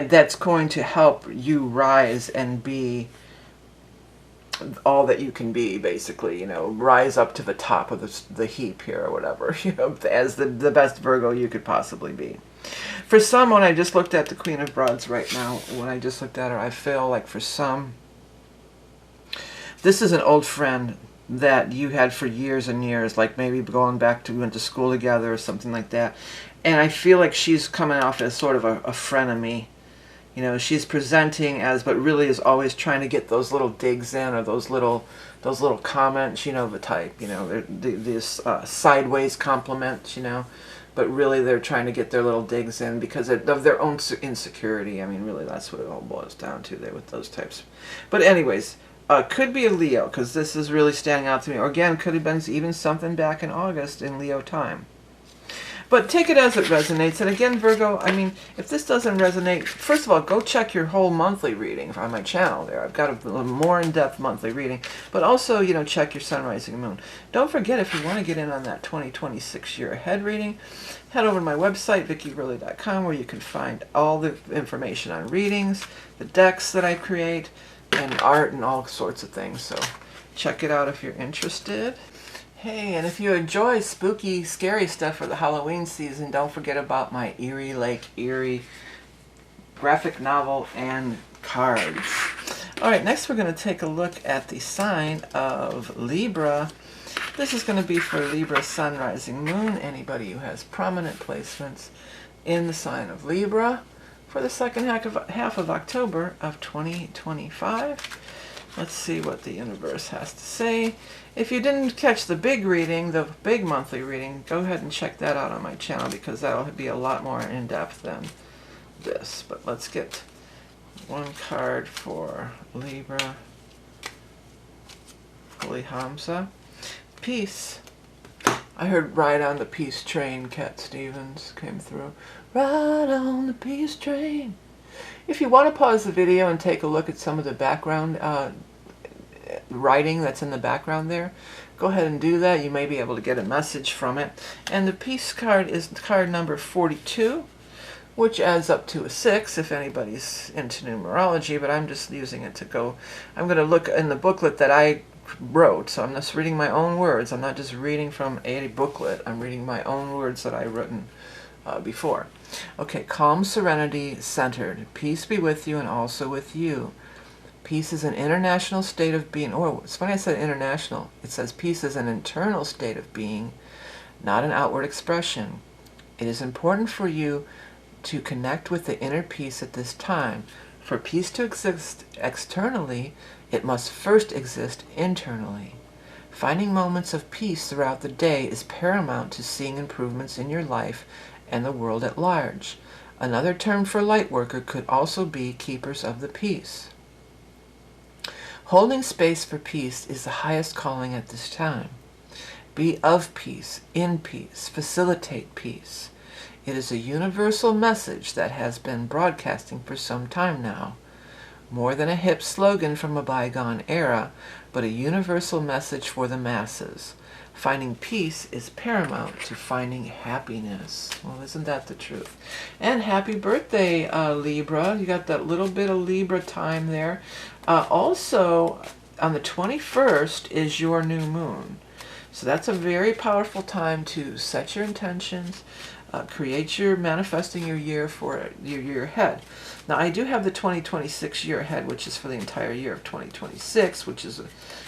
that's going to help you rise and be all that you can be, basically, you know, rise up to the top of the heap here or whatever, you know, as the best Virgo you could possibly be. For some, when I just looked at the Queen of Rods right now, when I just looked at her, I feel like for some, this is an old friend that you had for years and years, like maybe going back to, we went to school together or something like that. And I feel like she's coming off as sort of a frenemy. You know, she's presenting as, but really is always trying to get those little digs in, or those little comments, you know, the type, you know, these sideways compliments, you know, but really they're trying to get their little digs in because of their own insecurity. I mean, really, that's what it all boils down to there with those types. But anyways, could be a Leo, because this is really standing out to me. Or again, could have been even something back in August in Leo time. But take it as it resonates. And again, Virgo, I mean, if this doesn't resonate, first of all, go check your whole monthly reading on my channel there. I've got a more in-depth monthly reading. But also, you know, check your sun, rising, and moon. Don't forget, if you want to get in on that 2026 year ahead reading, head over to my website, vickieverlie.com, where you can find all the information on readings, the decks that I create, and art and all sorts of things. So check it out if you're interested. Hey, and if you enjoy spooky, scary stuff for the Halloween season, don't forget about my Eerie Lake Erie graphic novel and cards. Alright, next we're going to take a look at the sign of Libra. This is going to be for Libra, sun, rising, moon, anybody who has prominent placements in the sign of Libra for the second half of October of 2025. Let's see what the universe has to say. If you didn't catch the big reading, the big monthly reading, go ahead and check that out on my channel, because that'll be a lot more in-depth than this. But let's get one card for Libra. Holy Hamza. Peace. I heard Ride on the Peace Train, Cat Stevens came through. Ride on the Peace Train. If you want to pause the video and take a look at some of the background writing that's in the background there, go ahead and do that. You may be able to get a message from it. And the Peace card is card number 42, which adds up to a 6 if anybody's into numerology, but I'm just using it to go. I'm going to look in the booklet that I wrote, so I'm just reading my own words. I'm not just reading from a booklet. I'm reading my own words that I've written before. Okay, calm, serenity, centered. Peace be with you and also with you. Peace is an international state of being. Oh, it's funny I said international. It says peace is an internal state of being, not an outward expression. It is important for you to connect with the inner peace at this time. For peace to exist externally, it must first exist internally. Finding moments of peace throughout the day is paramount to seeing improvements in your life and the world at large. Another term for light worker could also be keepers of the peace. Holding space for peace is the highest calling at this time. Be of peace, in peace, facilitate peace. It is a universal message that has been broadcasting for some time now. More than a hip slogan from a bygone era, but a universal message for the masses. Finding peace is paramount to finding happiness. Well, isn't that the truth? And happy birthday, Libra. You got that little bit of Libra time there. Also, on the 21st is your new moon. So that's a very powerful time to set your intentions, manifesting your year for your year ahead. Now I do have the 2026 year ahead, which is for the entire year of 2026, which is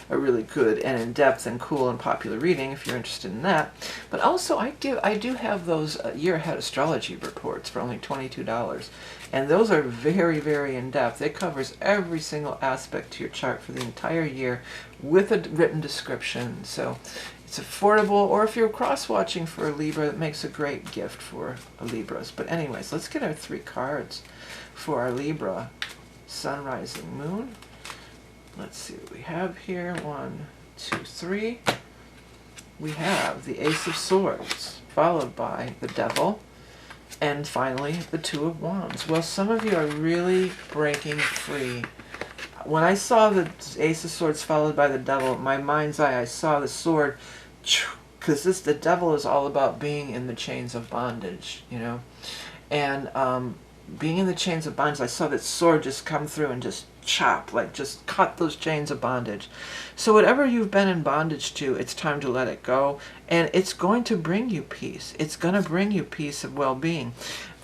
a really good and in-depth and cool and popular reading if you're interested in that. But also I do have those year ahead astrology reports for only $22. And those are very, very in-depth. It covers every single aspect to your chart for the entire year with a written description. So it's affordable, or if you're cross-watching for a Libra, it makes a great gift for Libras. But anyways, let's get our 3 cards for our Libra Sun, Rising, Moon. Let's see what we have here. 1, 2, 3. We have the Ace of Swords, followed by the Devil, and finally the Two of Wands. Well, some of you are really breaking free. When I saw the Ace of Swords followed by the Devil, in my mind's eye, I saw the sword, because the Devil is all about being in the chains of bondage, you know. And being in the chains of bondage, I saw that sword just come through and just chop, like just cut those chains of bondage. So whatever you've been in bondage to, it's time to let it go, and it's going to bring you peace. It's going to bring you peace of well-being.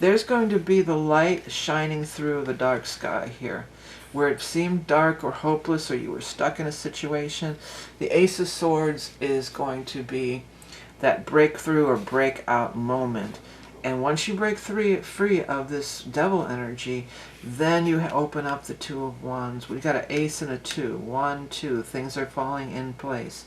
There's going to be the light shining through the dark sky here. Where it seemed dark or hopeless, or you were stuck in a situation, the Ace of Swords is going to be that breakthrough or breakout moment. And once you break free of this devil energy, then you open up the Two of Wands. We've got an Ace and a 2. 1, 2. Things are falling in place.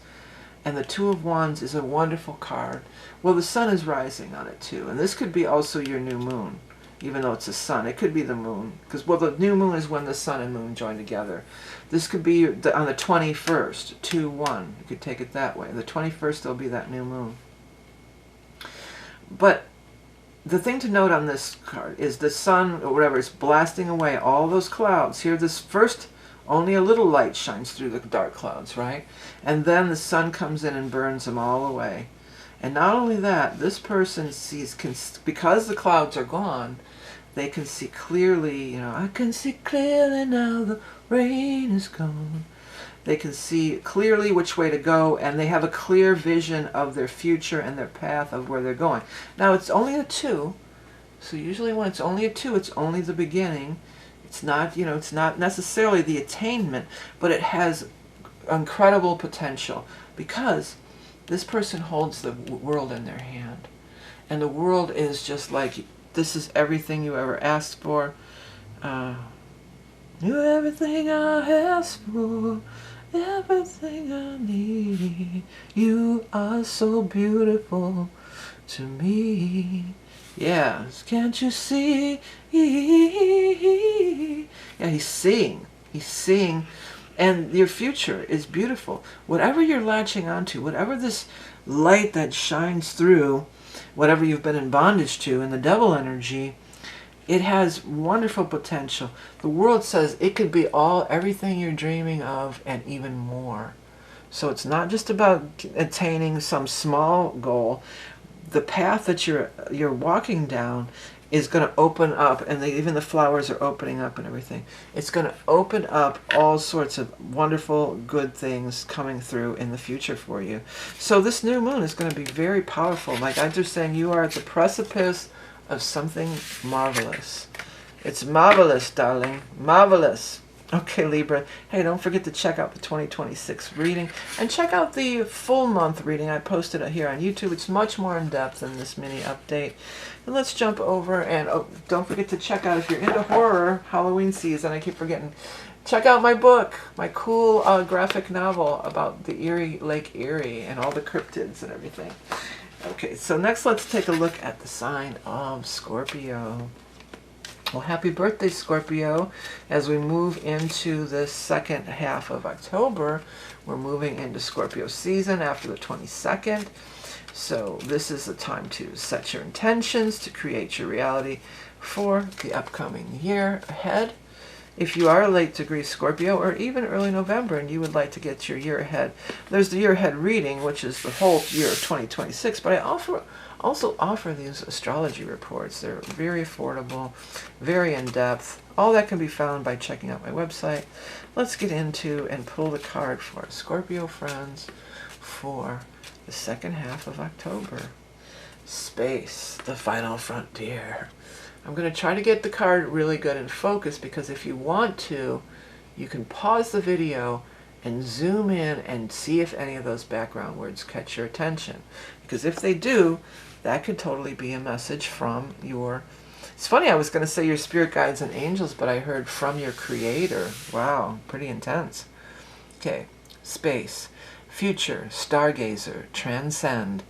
And the Two of Wands is a wonderful card. Well, the sun is rising on it too. And this could be also your new moon. Even though it's a sun, it could be the moon. Because, well, the new moon is when the sun and moon join together. This could be on the 21st, 2-1. You could take it that way. The 21st, there'll be that new moon. But the thing to note on this card is the sun, or whatever, is blasting away all those clouds. Here, this first, only a little light shines through the dark clouds, right? And then the sun comes in and burns them all away. And not only that, this person sees, because the clouds are gone, they can see clearly, you know, I can see clearly now the rain is gone. They can see clearly which way to go, and they have a clear vision of their future and their path of where they're going. Now, it's only a 2, so usually when it's only a 2, it's only the beginning. It's not, you know, it's not necessarily the attainment, but it has incredible potential, because this person holds the world in their hand. And the world is just like, this is everything you ever asked for. You're everything I asked for, everything I need. You are so beautiful to me. Yeah, can't you see? Yeah, he's seeing. He's seeing. And your future is beautiful. Whatever you're latching onto, whatever this light that shines through, whatever you've been in bondage to, in the devil energy, it has wonderful potential. The world says it could be everything you're dreaming of and even more. So it's not just about attaining some small goal. The path that you're walking down is going to open up, and even the flowers are opening up and everything. It's going to open up all sorts of wonderful, good things coming through in the future for you. So this new moon is going to be very powerful. Like I'm just saying, you are at the precipice of something marvelous. It's marvelous, darling. Marvelous. Okay, Libra. Hey, don't forget to check out the 2026 reading. And check out the full month reading. I posted it here on YouTube. It's much more in depth than this mini update. And let's jump over, and don't forget to check out, if you're into horror, Halloween season, I keep forgetting, check out my book, my cool graphic novel about the Erie, Lake Erie, and all the cryptids and everything. Okay, so next let's take a look at the sign of Scorpio. Well, happy birthday, Scorpio. As we move into the second half of October, we're moving into Scorpio season after the 22nd. So this is the time to set your intentions, to create your reality for the upcoming year ahead. If you are a late degree Scorpio, or even early November, and you would like to get your year ahead, there's the year ahead reading, which is the whole year of 2026. But I also offer these astrology reports. They're very affordable, very in-depth. All that can be found by checking out my website. Let's get into and pull the card for our Scorpio friends for the second half of October. Space, the final frontier. I'm going to try to get the card really good in focus, because if you want to, you can pause the video and zoom in and see if any of those background words catch your attention. Because if they do, that could totally be a message from your... It's funny, I was going to say your spirit guides and angels, but I heard from your creator. Wow, pretty intense. Okay, space, future, stargazer, transcend,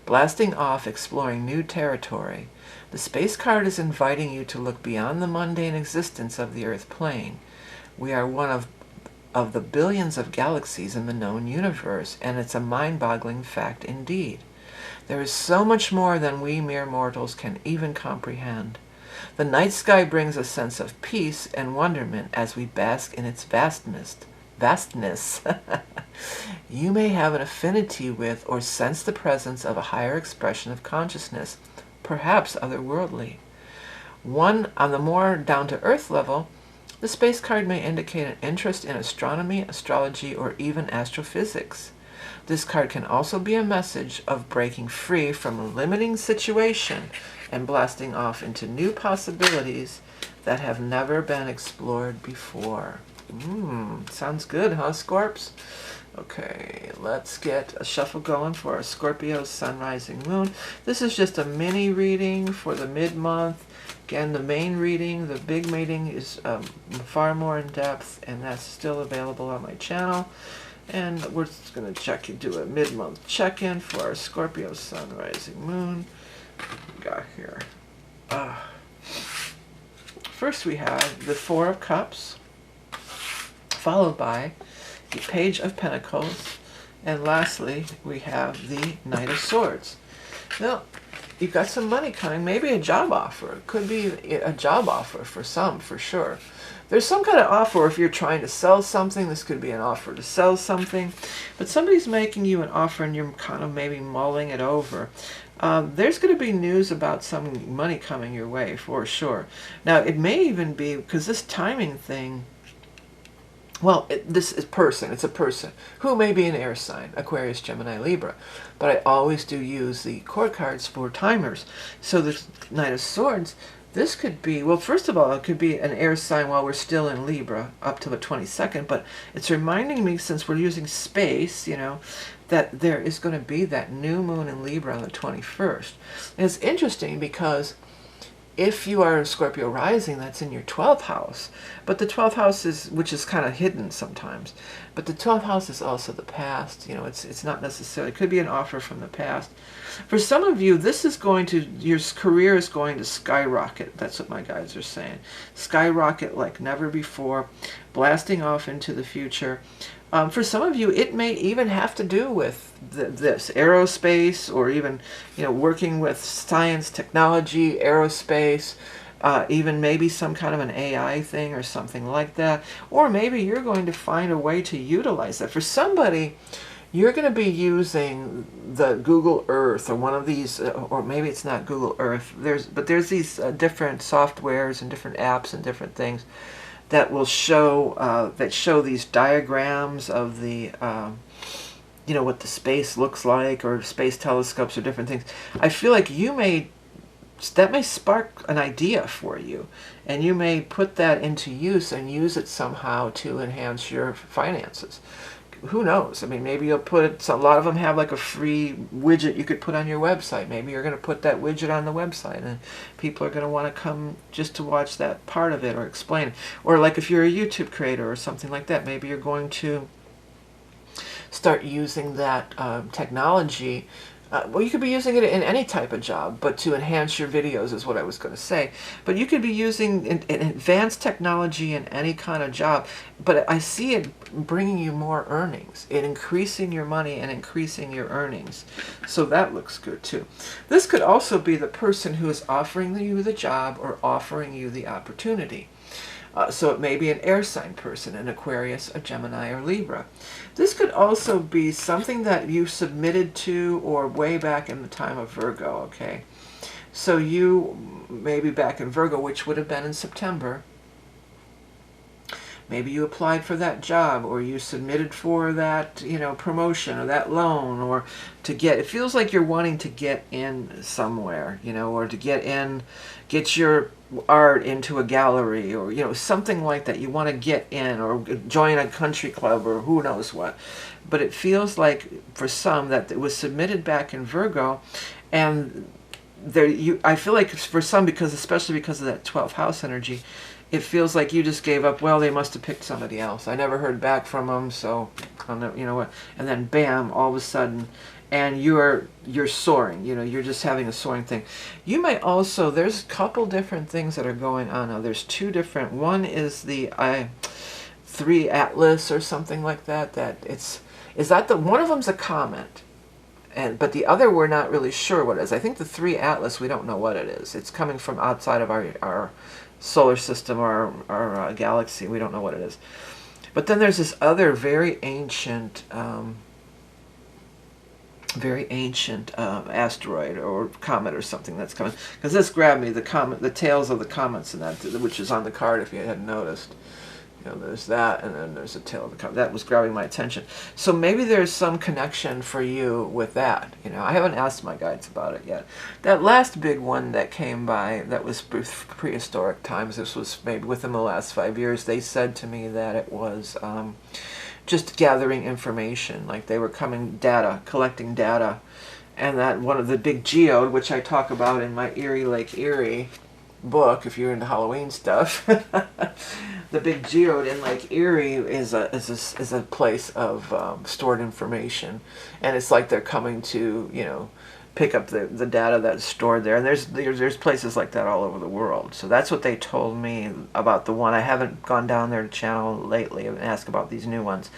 blasting off, exploring new territory. The space card is inviting you to look beyond the mundane existence of the Earth plane. We are one of the billions of galaxies in the known universe, and it's a mind-boggling fact indeed. There is so much more than we mere mortals can even comprehend. The night sky brings a sense of peace and wonderment as we bask in its vastness. You may have an affinity with or sense the presence of a higher expression of consciousness, perhaps otherworldly. One on the more down-to-earth level, the space card may indicate an interest in astronomy, astrology, or even astrophysics. This card can also be a message of breaking free from a limiting situation and blasting off into new possibilities that have never been explored before. Sounds good, huh, Scorps? Okay, let's get a shuffle going for our Scorpio Sun, Rising, Moon. This is just a mini reading for the mid-month. Again, the main reading, the big reading, is far more in depth, and that's still available on my channel. And we're just going to do a mid-month check-in for our Scorpio Sun, Rising, Moon. What we got here? First we have the Four of Cups, followed by the Page of Pentacles, and lastly we have the Knight of Swords. Now, you've got some money coming, maybe a job offer. It could be a job offer for some, for sure. There's some kind of offer if you're trying to sell something. This could be an offer to sell something, but somebody's making you an offer and you're kind of maybe mulling it over. There's going to be news about some money coming your way for sure. Now, it may even be, because this timing thing, well, this is it's a person who may be an air sign, Aquarius, Gemini, Libra. But I always do use the court cards for timers. So the Knight of Swords, this could be, well, first of all, it could be an air sign while we're still in Libra up to the 22nd. But it's reminding me, since we're using space, you know, that there is going to be that new moon in Libra on the 21st. And it's interesting because if you are a Scorpio rising, that's in your 12th house. But the 12th house is, which is kind of hidden sometimes. But the 12th house is also the past. You know, it's not necessarily, it could be an offer from the past. For some of you, this is going to, your career is going to skyrocket. That's what my guides are saying. Skyrocket like never before, blasting off into the future. For some of you, it may even have to do with this aerospace, or even, you know, working with science, technology, aerospace, even maybe some kind of an AI thing or something like that. Or maybe you're going to find a way to utilize that. For somebody, you're going to be using the Google Earth or one of these, or maybe it's not Google Earth. There's these different softwares and different apps and different things that will show these diagrams of the you know, what the space looks like, or space telescopes or different things. I feel like that may spark an idea for you, and you may put that into use and use it somehow to enhance your finances. Who knows? I mean, maybe you'll put it, so a lot of them have like a free widget you could put on your website. Maybe you're going to put that widget on the website and people are going to want to come just to watch that part of it or explain it. Or like if you're a YouTube creator or something like that, maybe you're going to start using that technology. Well, you could be using it in any type of job, but to enhance your videos is what I was going to say. But you could be using an advanced technology in any kind of job. But I see it bringing you more earnings, it increasing your money and increasing your earnings. So that looks good too. This could also be the person who is offering you the job or offering you the opportunity. So it may be an air sign person, an Aquarius, a Gemini, or Libra. This could also be something that you submitted to, or way back in the time of Virgo, okay? So you, maybe back in Virgo, which would have been in September, Maybe you applied for that job, or you submitted for that, promotion or that loan, or to get, it feels like you're wanting to get in somewhere, or to get your art into a gallery, or, something like that. You want to get in or join a country club or who knows what. But it feels like for some that it was submitted back in Virgo, and I feel like for some, especially because of that 12th house energy, it feels like you just gave up. Well, they must have picked somebody else. I never heard back from them, so what? And then bam, all of a sudden, and you're soaring. You're just having a soaring thing. You might also, there's a couple different things that are going on now. There's two different. One is the 3 Atlas or something like that. One of them's a comet. But the other, we're not really sure what it is. I think the 3 Atlas, we don't know what it is. It's coming from outside of our solar system or our galaxy. We don't know what it is. But then there's this other very ancient asteroid or comet or something that's coming. Because this grabbed me, the tails of the comets, and that, which is on the card if you hadn't noticed. There's that, and then there's a tail of the comet. That was grabbing my attention. So maybe there's some connection for you with that. I haven't asked my guides about it yet. That last big one that came by, that was prehistoric times. This was maybe within the last 5 years. They said to me that it was just gathering information. Like they were collecting data. And that one of the big geode, which I talk about in my Eerie, Lake Erie book, if you're into Halloween stuff. The big geode in Lake Erie is a place of stored information, and it's like they're coming to pick up the data that's stored there. And there's places like that all over the world. So that's what they told me about the one. I haven't gone down their channel lately and asked about these new ones,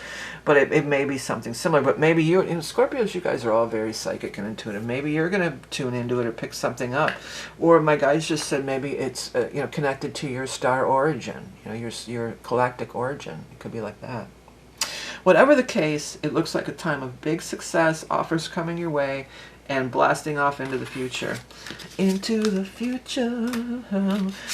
but it may be something similar. But maybe Scorpios, you guys are all very psychic and intuitive. Maybe you're going to tune into it or pick something up. Or my guys just said maybe it's connected to your star origin, your galactic origin. It could be like that. Whatever the case, it looks like a time of big success, offers coming your way, and blasting off into the future. Into the future.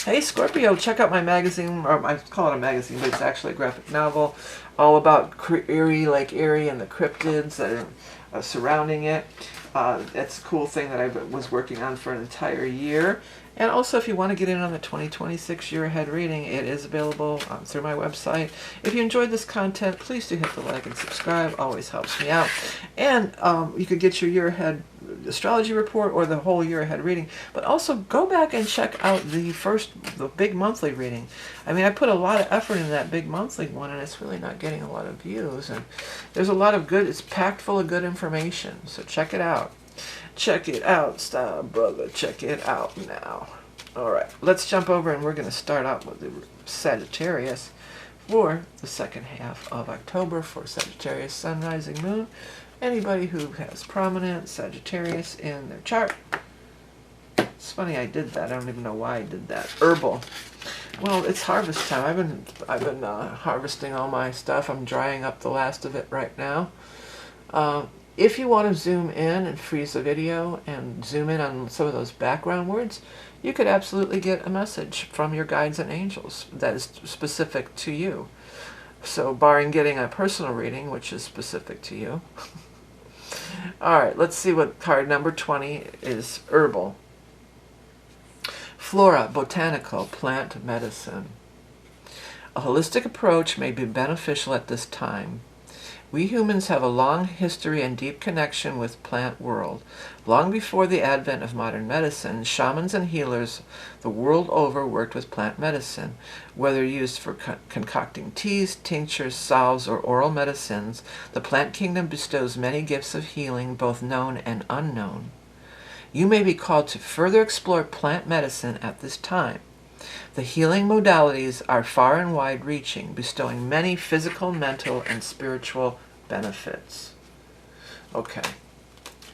Hey Scorpio, check out my magazine, or I call it a magazine, but it's actually a graphic novel, all about Erie, Lake Erie, and the cryptids that are surrounding it. That's a cool thing that I was working on for an entire year. And also, if you want to get in on the 2026 year ahead reading, it is available through my website. If you enjoyed this content, please do hit the like and subscribe. Always helps me out. And you could get your year ahead astrology report or the whole year ahead reading. But also go back and check out the big monthly reading. I mean, I put a lot of effort in that big monthly one, and it's really not getting a lot of views. And there's a lot of good. It's packed full of good information. So check it out. Check it out, style brother. Check it out now. Alright, let's jump over, and we're going to start out with the Sagittarius for the second half of October for Sagittarius Sun, Rising, Moon. Anybody who has prominent Sagittarius in their chart. It's funny I did that. I don't even know why I did that. Herbal. Well, it's harvest time. I've been harvesting all my stuff. I'm drying up the last of it right now. If you want to zoom in and freeze the video and zoom in on some of those background words, you could absolutely get a message from your guides and angels that is specific to you. So barring getting a personal reading, which is specific to you. Alright, let's see what card number 20 is. Herbal. Flora, botanical, plant medicine. A holistic approach may be beneficial at this time. We humans have a long history and deep connection with the plant world. Long before the advent of modern medicine, shamans and healers the world over worked with plant medicine. Whether used for concocting teas, tinctures, salves, or oral medicines, the plant kingdom bestows many gifts of healing, both known and unknown. You may be called to further explore plant medicine at this time. The healing modalities are far and wide-reaching, bestowing many physical, mental, and spiritual benefits. Okay,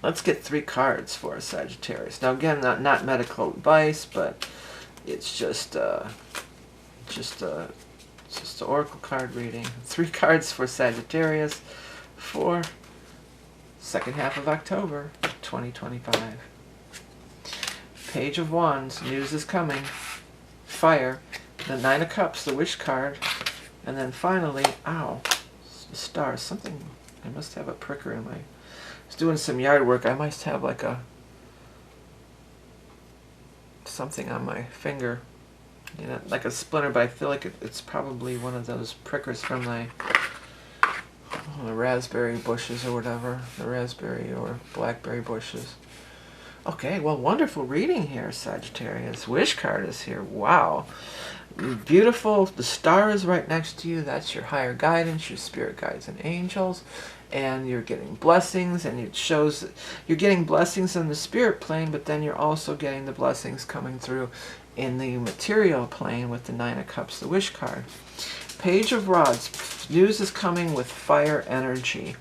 let's get 3 cards for a Sagittarius. Now again, not medical advice, but it's just an oracle card reading. 3 cards for Sagittarius for second half of October 2025. Page of Wands, news is coming. Fire, the 9 of Cups, the Wish card, And then finally, ow, stars, something, I must have a pricker in my, I was doing some yard work, I must have like a, something on my finger, you know, like a splinter, but I feel like it's probably one of those prickers from the raspberry bushes or whatever, the raspberry or blackberry bushes. Okay, well, wonderful reading here, Sagittarius. Wish card is here. Wow. Beautiful. The star is right next to you. That's your higher guidance, your spirit guides and angels. And you're getting blessings, and it shows you're getting blessings in the spirit plane, but then you're also getting the blessings coming through in the material plane with the Nine of Cups, the wish card. Page of Rods. News is coming with fire energy.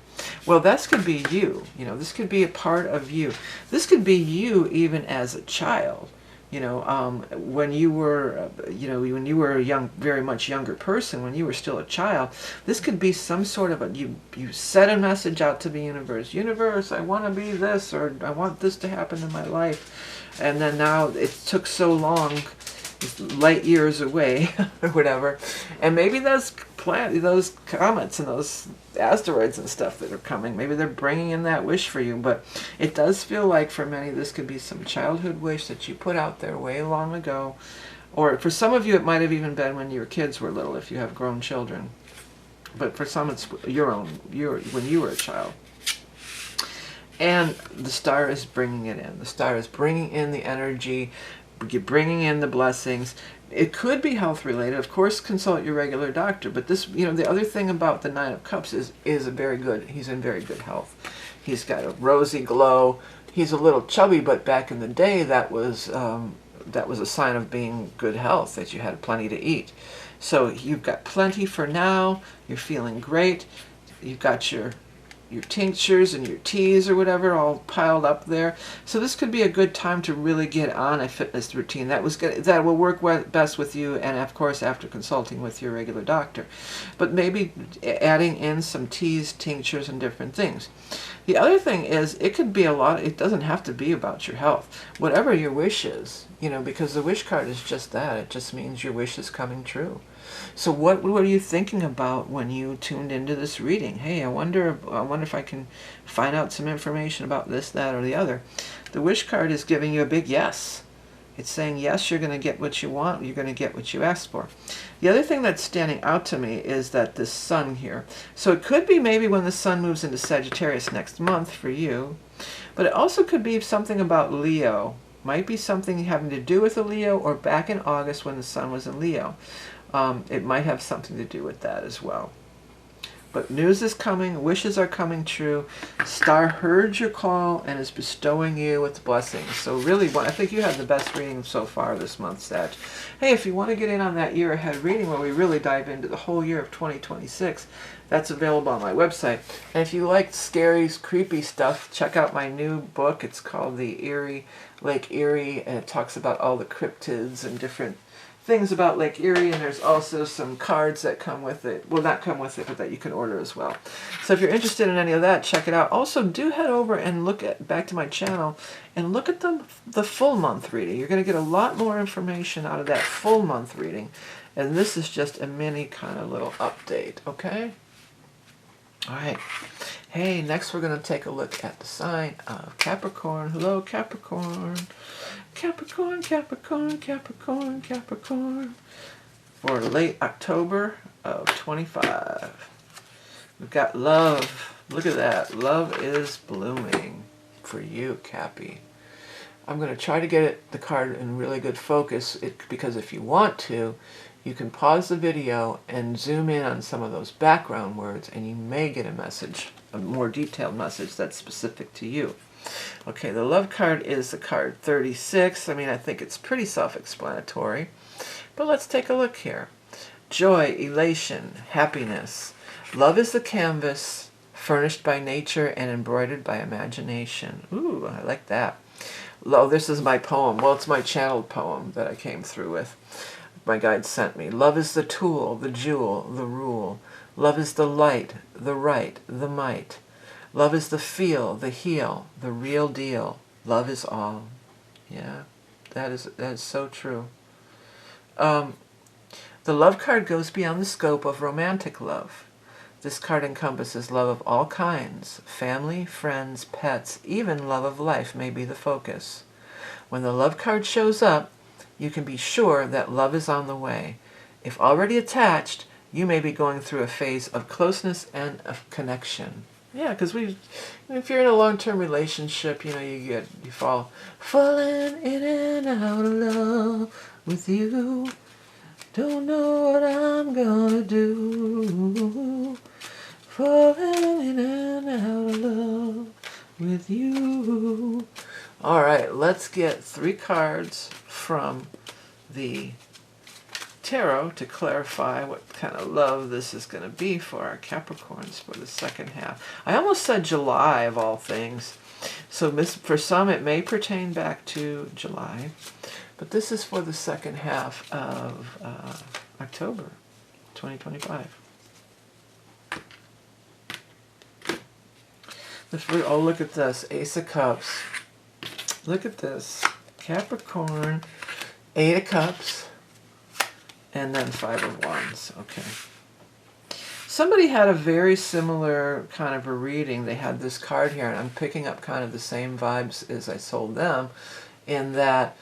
Well, this could be you. You know, this could be a part of you. This could be you even as a child. You know, when you were, when you were a young, very much younger person, when you were still a child, this could be some sort of you set a message out to the universe. Universe, I want to be this, or I want this to happen in my life. And then now it took so long, light years away or whatever, and maybe those comets and those asteroids and stuff that are coming, maybe they're bringing in that wish for you. But it does feel like for many this could be some childhood wish that you put out there way long ago, or for some of you it might have even been when your kids were little, if you have grown children. But for some it's when you were a child. And the star is bringing it in. The star is bringing in the energy, bringing in the blessings. It could be health related. Of course, consult your regular doctor. But this, the other thing about the Nine of Cups is he's in very good health. He's got a rosy glow. He's a little chubby, but back in the day, that was a sign of being good health, that you had plenty to eat. So you've got plenty for now. You're feeling great. You've got your tinctures and your teas or whatever all piled up there. So this could be a good time to really get on a fitness routine. That will work best with you, and of course after consulting with your regular doctor. But maybe adding in some teas, tinctures, and different things. The other thing is, it could be it doesn't have to be about your health. Whatever your wish is, because the wish card is just that. It just means your wish is coming true. So what are you thinking about when you tuned into this reading? Hey, I wonder if I can find out some information about this, that, or the other. The wish card is giving you a big yes. It's saying, yes, you're going to get what you want. You're going to get what you asked for. The other thing that's standing out to me is that this sun here. So it could be maybe when the sun moves into Sagittarius next month for you. But it also could be something about Leo. Might be something having to do with a Leo, or back in August when the sun was in Leo. It might have something to do with that as well. But news is coming, wishes are coming true. Star heard your call and is bestowing you with blessings. So really, I think you had the best reading so far this month, Sag. Hey, if you want to get in on that year ahead reading where we really dive into the whole year of 2026, that's available on my website. And if you like scary, creepy stuff, check out my new book. It's called The Eerie, Lake Erie, and it talks about all the cryptids and different things about Lake Erie, and there's also some cards that come with it. Well, not come with it, but that you can order as well. So if you're interested in any of that, check it out. Also, do head over and back to my channel and look at the full month reading. You're going to get a lot more information out of that full month reading. And this is just a mini kind of little update, okay? All right. Hey, next we're going to take a look at the sign of Capricorn. Hello, Capricorn. Capricorn, Capricorn, Capricorn, Capricorn. For late October of 25. We've got love. Look at that. Love is blooming for you, Cappy. I'm going to try to get the card in really good focus, because if you want to, you can pause the video and zoom in on some of those background words, and you may get a message, a more detailed message that's specific to you. Okay, the love card is the card 36. I mean, I think it's pretty self-explanatory. But let's take a look here. Joy, elation, happiness. Love is the canvas, furnished by nature and embroidered by imagination. Ooh, I like that. Oh, this is my poem. Well, it's my channeled poem that I came through with. My guide sent me. Love is the tool, the jewel, the rule. Love is the light, the right, the might. Love is the feel, the heal, the real deal. Love is all. Yeah, that is so true. The love card goes beyond the scope of romantic love. This card encompasses love of all kinds. Family, friends, pets, even love of life may be the focus. When the love card shows up, you can be sure that love is on the way. If already attached, you may be going through a phase of closeness and of connection. Yeah, because if you're in a long-term relationship, you falling in and out of love with you. Don't know what I'm gonna do. Falling in and out of love with you. All right, let's get 3 cards from the tarot to clarify what kind of love this is going to be for our Capricorns for the second half. I almost said July of all things. So for some it may pertain back to July, but this is for the second half of October 2025. Oh, look at this. Ace of Cups. Look at this. Capricorn, 8 of Cups, and then 5 of Wands. Okay. Somebody had a very similar kind of a reading. They had this card here, and I'm picking up kind of the same vibes as I sold them, in that,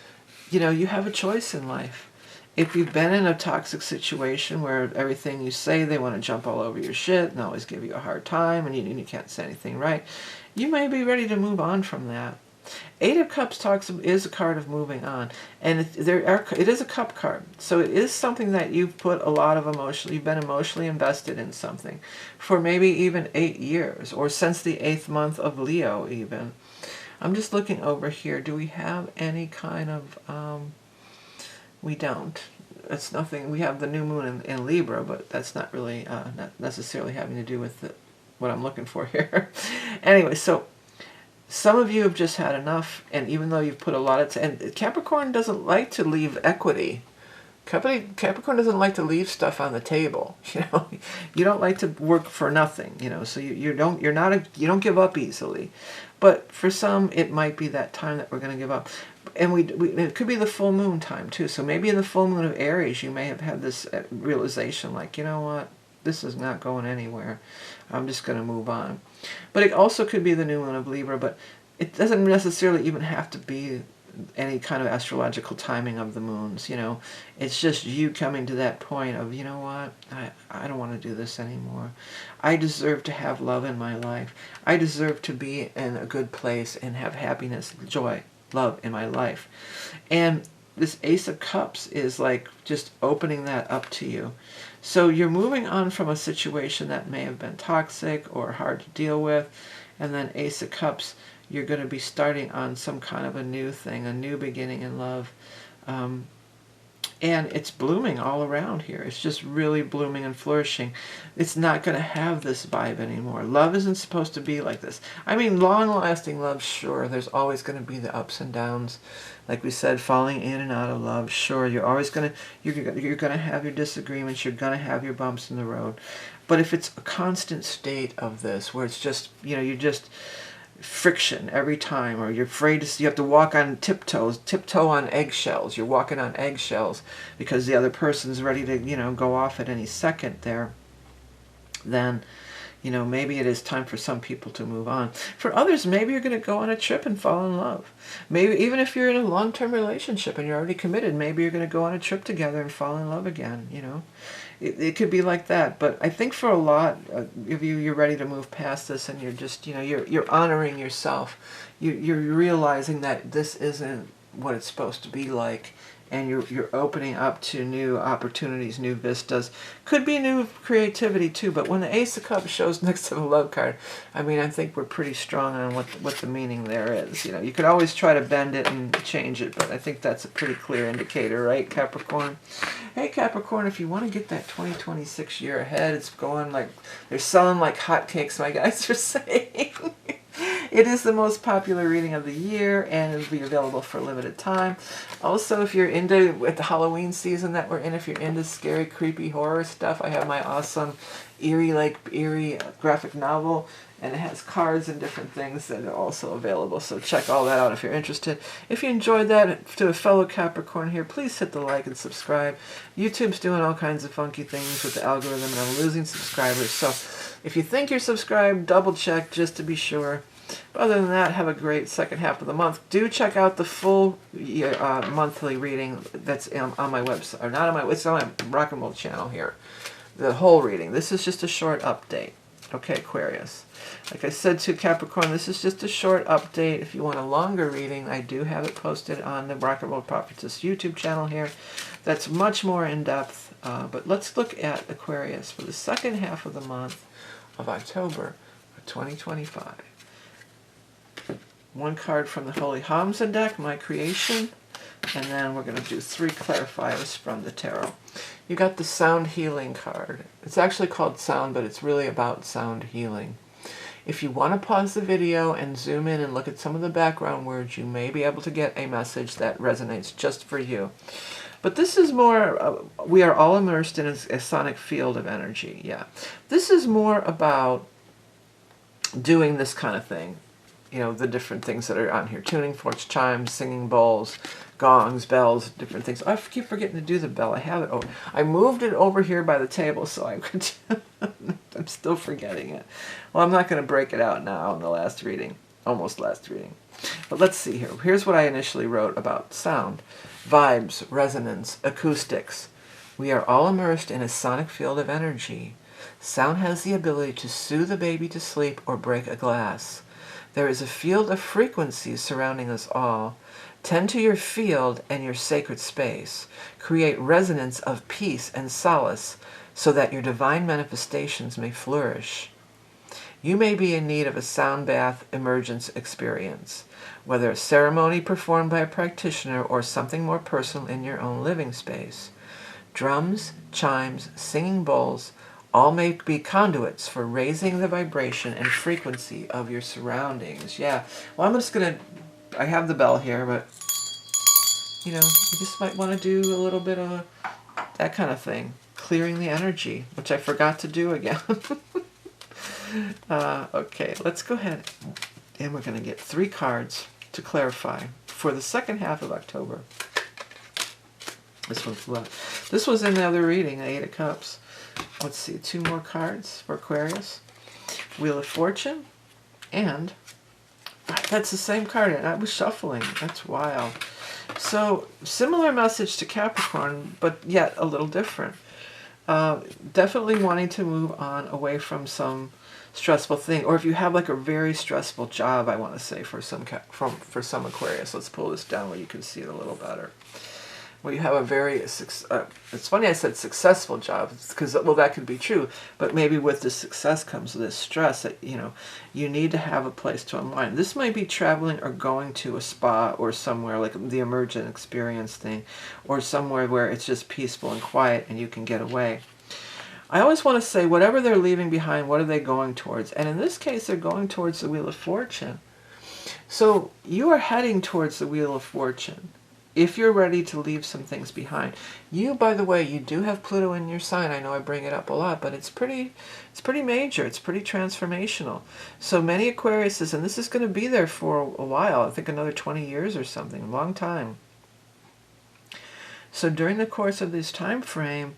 you have a choice in life. If you've been in a toxic situation where everything you say, they want to jump all over your shit and always give you a hard time, and you can't say anything right, you may be ready to move on from that. 8 of Cups is a card of moving on, and it is a cup card, so it is something that you've put a lot of you've been emotionally invested in something for maybe even 8 years, or since the 8th month of Leo even. I'm just looking over here. Do we have any kind of we don't. It's nothing. We have the new moon in Libra, but that's not really not necessarily having to do with what I'm looking for here. Anyway, so some of you have just had enough, and even though you've put a lot of and Capricorn doesn't like to leave equity. Capricorn doesn't like to leave stuff on the table. You don't like to work for nothing. So you don't give up easily. But for some, it might be that time that we're going to give up. And it could be the full moon time too. So maybe in the full moon of Aries, you may have had this realization, like, you know what, this is not going anywhere. I'm just going to move on. But it also could be the new moon of Libra, but it doesn't necessarily even have to be any kind of astrological timing of the moons. It's just you coming to that point of, you know what, I don't want to do this anymore. I deserve to have love in my life. I deserve to be in a good place and have happiness, joy, love in my life. And this Ace of Cups is like just opening that up to you. So you're moving on from a situation that may have been toxic or hard to deal with, and then Ace of Cups, you're going to be starting on some kind of a new thing, a new beginning in love. And it's blooming all around here. It's just really blooming and flourishing. It's not going to have this vibe anymore. Love isn't supposed to be like this. I mean, long-lasting love, sure. There's always going to be the ups and downs. Like we said, falling in and out of love, sure. You're always going to, you're going to have your disagreements. You're going to have your bumps in the road. But if it's a constant state of this, where it's just, you're just friction every time, or you're afraid to, you have to walk on tiptoe on eggshells. You're walking on eggshells because the other person's ready to, go off at any second there. Then, maybe it is time for some people to move on. For others, maybe you're going to go on a trip and fall in love. Maybe even if you're in a long-term relationship and you're already committed, maybe you're going to go on a trip together and fall in love again. It could be like that, but I think for a lot of you, you're ready to move past this, and you're just, you're honoring yourself. You're realizing that this isn't what it's supposed to be like, and you're opening up to new opportunities, new vistas. Could be new creativity too, but when the Ace of Cups shows next to the love card, I mean, I think we're pretty strong on what the meaning there is. You could always try to bend it and change it, but I think that's a pretty clear indicator, right, Capricorn? Hey, Capricorn, if you want to get that 2026 year ahead, it's going like, they're selling like hotcakes, my guys are saying. It is the most popular reading of the year, and it'll be available for a limited time. Also, if you're into, with the Halloween season that we're in, if you're into scary, creepy horror stuff, I have my awesome Eerie graphic novel. And it has cards and different things that are also available. So check all that out if you're interested. If you enjoyed that, to a fellow Capricorn here, please hit the like and subscribe. YouTube's doing all kinds of funky things with the algorithm, and I'm losing subscribers. So if you think you're subscribed, double check just to be sure. But other than that, have a great second half of the month. Do check out the full monthly reading that's on my website, or not on my, it's on my Rock and Roll channel here. The whole reading. This is just a short update. Okay, Aquarius. Like I said to Capricorn, this is just a short update. If you want a longer reading, I do have it posted on the Rock and Roll Prophetess YouTube channel here. That's much more in depth. But let's look at Aquarius for the second half of the month of October of 2025. One card from the Holy Hamza deck, my creation, and then we're going to do 3 clarifiers from the tarot. You got the Sound Healing card. It's actually called Sound, but it's really about sound healing. If you want to pause the video and zoom in and look at some of the background words, you may be able to get a message that resonates just for you. But this is more, we are all immersed in a sonic field of energy, yeah. This is more about doing this kind of thing. You know, the different things that are on here. Tuning forks, chimes, singing bowls, gongs, bells, different things. I keep forgetting to do the bell. I have it over. I moved it over here by the table so I could... I'm still forgetting it. Well, I'm not going to break it out now in the last reading. Almost last reading. But let's see here. Here's what I initially wrote about sound. Vibes, resonance, acoustics. We are all immersed in a sonic field of energy. Sound has the ability to soothe a baby to sleep or break a glass. There is a field of frequencies surrounding us all. Tend to your field and your sacred space. Create resonance of peace and solace so that your divine manifestations may flourish. You may be in need of a sound bath emergence experience, whether a ceremony performed by a practitioner or something more personal in your own living space. Drums, chimes, singing bowls, all may be conduits for raising the vibration and frequency of your surroundings. Yeah, well, I'm just going to, I have the bell here, but, you know, you just might want to do a little bit of that kind of thing. Clearing the energy, which I forgot to do again. Okay, let's go ahead and we're going to get 3 cards to clarify for the second half of October. This one's left. This was in the other reading, the 8 of Cups. Let's see, 2 more cards for Aquarius. Wheel of Fortune, and that's the same card, and I was shuffling. That's wild. So, similar message to Capricorn, but yet a little different. Definitely wanting to move on away from some stressful thing, or if you have like a very stressful job, I want to say for some Aquarius. Let's pull this down where you can see it a little better. Well, you have a very, it's funny I said successful job, because, well, that could be true, but maybe with the success comes this stress that, you know, you need to have a place to unwind. This might be traveling or going to a spa or somewhere, like the emergent experience thing, or somewhere where it's just peaceful and quiet and you can get away. I always want to say, whatever they're leaving behind, what are they going towards? And in this case, they're going towards the Wheel of Fortune. So you are heading towards the Wheel of Fortune. If you're ready to leave some things behind. You, by the way, you do have Pluto in your sign. I know I bring it up a lot, but it's pretty major. It's pretty transformational. So many Aquariuses, and this is going to be there for a while. I think another 20 years or something, a long time. So during the course of this time frame,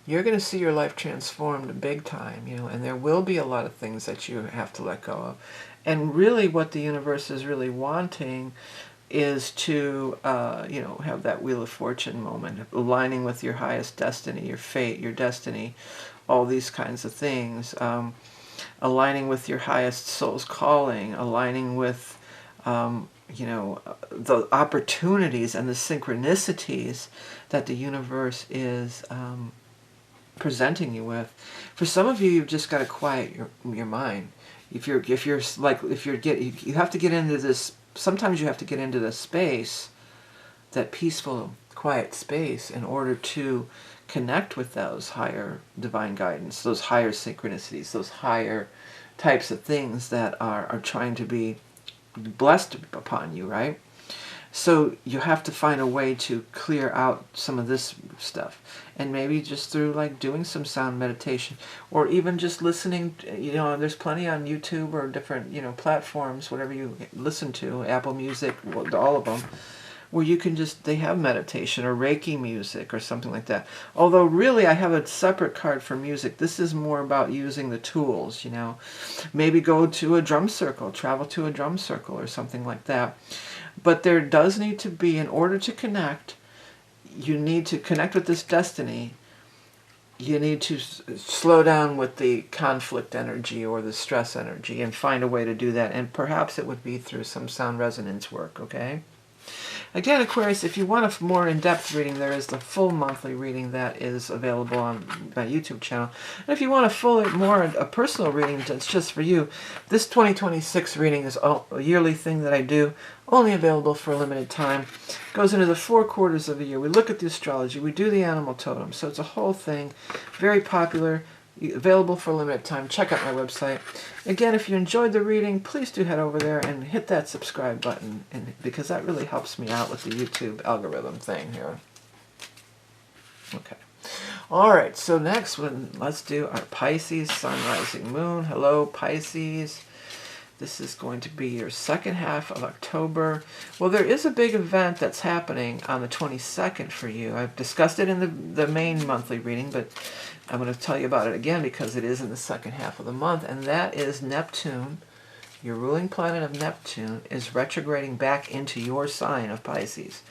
you're going to see your life transformed big time, you know, and there will be a lot of things that you have to let go of. And really what the universe is really wanting is to, you know, have that Wheel of Fortune moment, aligning with your highest destiny, your fate, your destiny, all these kinds of things, aligning with your highest soul's calling, aligning with, you know, the opportunities and the synchronicities that the universe is presenting you with. For some of you, you've just got to quiet your mind. You have to get into this. Sometimes you have to get into the space, that peaceful, quiet space, in order to connect with those higher divine guidance, those higher synchronicities, those higher types of things that are trying to be blessed upon you, right? So you have to find a way to clear out some of this stuff. And maybe just through like doing some sound meditation, or even just listening, you know, there's plenty on YouTube or different, you know, platforms, whatever you listen to, Apple Music, all of them, where you can just, they have meditation or Reiki music or something like that. Although really I have a separate card for music. This is more about using the tools, you know. Maybe go to a drum circle, travel to a drum circle or something like that. But there does need to be, in order to connect, you need to connect with this destiny. You need to slow down with the conflict energy or the stress energy and find a way to do that. And perhaps it would be through some sound resonance work, okay? Again, Aquarius, if you want a more in-depth reading, there is the full monthly reading that is available on my YouTube channel. And if you want a personal reading that's just for you, this 2026 reading is a yearly thing that I do, only available for a limited time. Goes into the 4 quarters of the year. We look at the astrology, we do the animal totem, so it's a whole thing, very popular. Available for a limited time. Check out my website. Again, if you enjoyed the reading, please do head over there and hit that subscribe button, because that really helps me out with the YouTube algorithm thing here. Okay. All right, so next one, let's do our Pisces Sun, Rising, Moon. Hello, Pisces. This is going to be your second half of October. Well, there is a big event that's happening on the 22nd for you. I've discussed it in the main monthly reading, but I'm going to tell you about it again because it is in the second half of the month, and that is Neptune. Your ruling planet of Neptune is retrograding back into your sign of Pisces.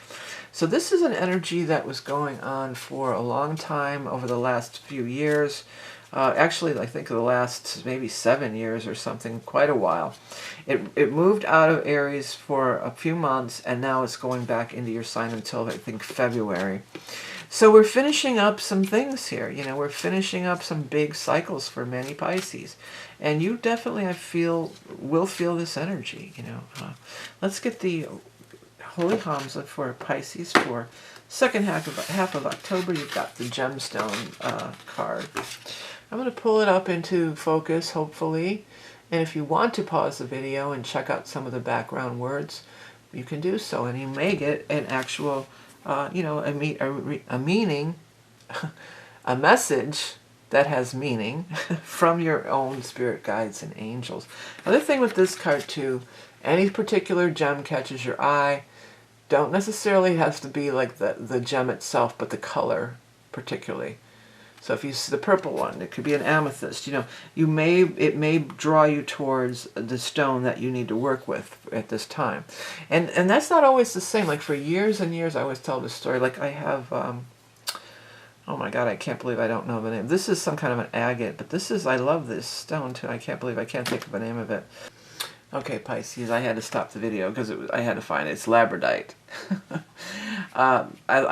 So this is an energy that was going on for a long time over the last few years. Actually, I think the last maybe 7 years or something, quite a while. It moved out of Aries for a few months, and now it's going back into your sign until, I think, February. So we're finishing up some things here. You know, we're finishing up some big cycles for many Pisces. And you definitely, I feel, will feel this energy, you know. Let's get the Holy Hamza for Pisces for second half of October. You've got the gemstone card. I'm going to pull it up into focus, hopefully. And if you want to pause the video and check out some of the background words, you can do so. And you may get an actual, you know, a meaning, a message that has meaning from your own spirit guides and angels. Another thing with this card, too, any particular gem catches your eye. Don't necessarily have to be like the gem itself, but the color particularly. So if you see the purple one, it could be an amethyst. You know, it may draw you towards the stone that you need to work with at this time, and that's not always the same. Like for years and years, I always tell this story. Like I have, oh my God, I can't believe I don't know the name. This is some kind of an agate, but this is, I love this stone too. I can't believe I can't think of the name of it. Okay, Pisces, I had to stop the video because I had to find it. It's labradorite. I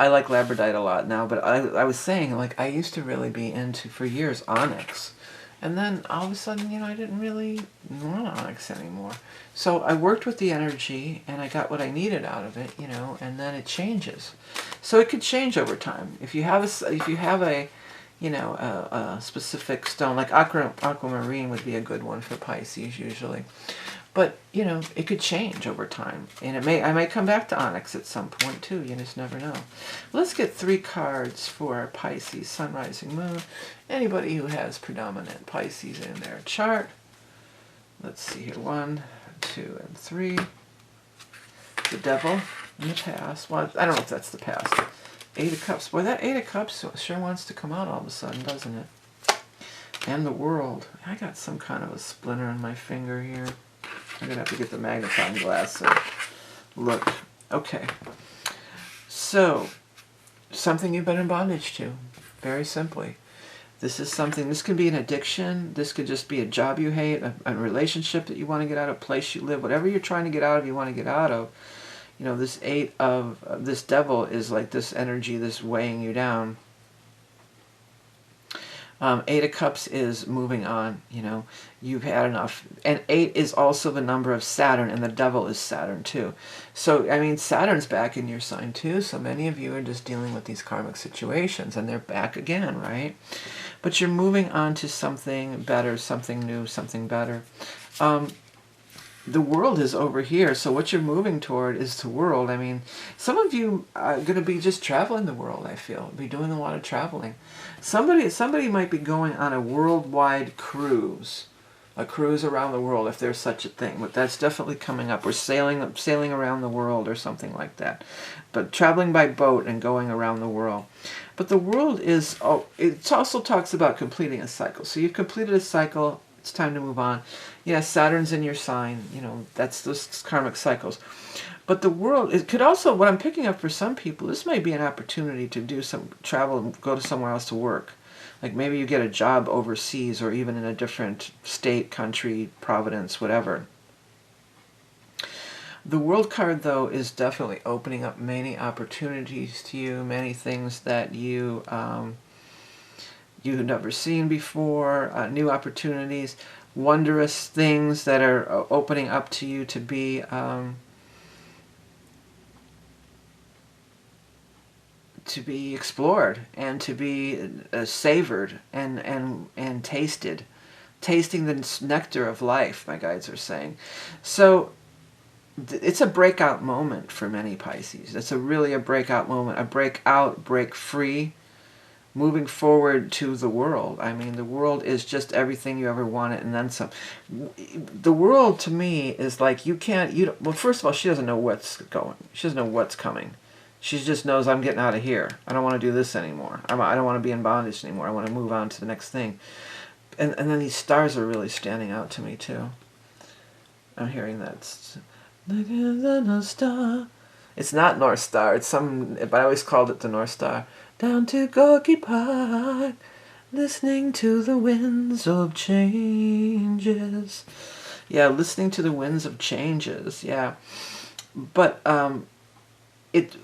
like labradorite a lot now, but I was saying, like, I used to really be into, for years, onyx. And then all of a sudden, you know, I didn't really want onyx anymore. So I worked with the energy, and I got what I needed out of it, you know, and then it changes. So it could change over time. If you have a you know, a specific stone, like aquamarine would be a good one for Pisces usually. But, you know, it could change over time. And I may come back to onyx at some point, too. You just never know. Let's get 3 cards for Pisces, Sun, Rising, Moon. Anybody who has predominant Pisces in their chart. Let's see here. 1, 2, and 3. The Devil in the past. Well, I don't know if that's the past. 8 of Cups. Boy, that 8 of Cups sure wants to come out all of a sudden, doesn't it? And the World. I got some kind of a splinter on my finger here. I'm going to have to get the magnifying glass and look. Okay. So, something you've been in bondage to. Very simply. This is something, this could be an addiction. This could just be a job you hate, a relationship that you want to get out of, a place you live. Whatever you're trying to get out of, you want to get out of. You know, this 8 of, this Devil is like this energy, this weighing you down. 8 of Cups is moving on, you know, you've had enough. And 8 is also the number of Saturn, and the Devil is Saturn too. So, I mean, Saturn's back in your sign too, so many of you are just dealing with these karmic situations, and they're back again, right? But you're moving on to something better, something new, something better. the world is over here, so what you're moving toward is the world. I mean, some of you are going to be just traveling the world, I feel. Be doing a lot of traveling. Somebody might be going on a worldwide cruise. A cruise around the world, if there's such a thing. But that's definitely coming up. Or sailing around the world or something like that. But traveling by boat and going around the world. But the world is, it also talks about completing a cycle. So you've completed a cycle. It's time to move on. Yeah, Saturn's in your sign. You know, that's those karmic cycles. But the world, it could also, what I'm picking up for some people, this may be an opportunity to do some travel and go to somewhere else to work. Like maybe you get a job overseas or even in a different state, country, province, whatever. The World card, though, is definitely opening up many opportunities to you, many things that you've never seen before, new opportunities, wondrous things that are opening up to you to be explored and to be savored and tasted. Tasting the nectar of life, my guides are saying. So it's a breakout moment for many Pisces. It's really a breakout moment, a break free, moving forward to the world. I mean, the world is just everything you ever wanted and then some. The world, to me, is like well, first of all, she doesn't know what's going. She doesn't know what's coming. She just knows, I'm getting out of here. I don't want to do this anymore. I don't want to be in bondage anymore. I want to move on to the next thing. And then these stars are really standing out to me, too. I'm hearing that. Look at the North Star. It's not North Star. It's but I always called it the North Star. Down to Gorky Park, listening to the winds of changes. Yeah, listening to the winds of changes. Yeah, but so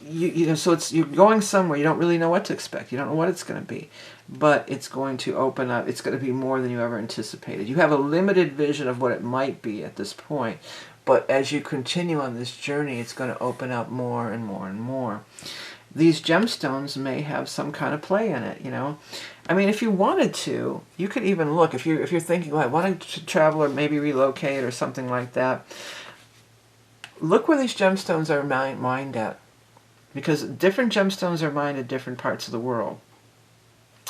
you're going somewhere. You don't really know what to expect. You don't know what it's going to be, but it's going to open up. It's going to be more than you ever anticipated. You have a limited vision of what it might be at this point, but as you continue on this journey, it's going to open up more and more and more. These gemstones may have some kind of play in it, you know. I mean, if you wanted to, you could even look. If you're thinking, well, I want to travel or maybe relocate or something like that, look where these gemstones are mined at. Because different gemstones are mined at different parts of the world.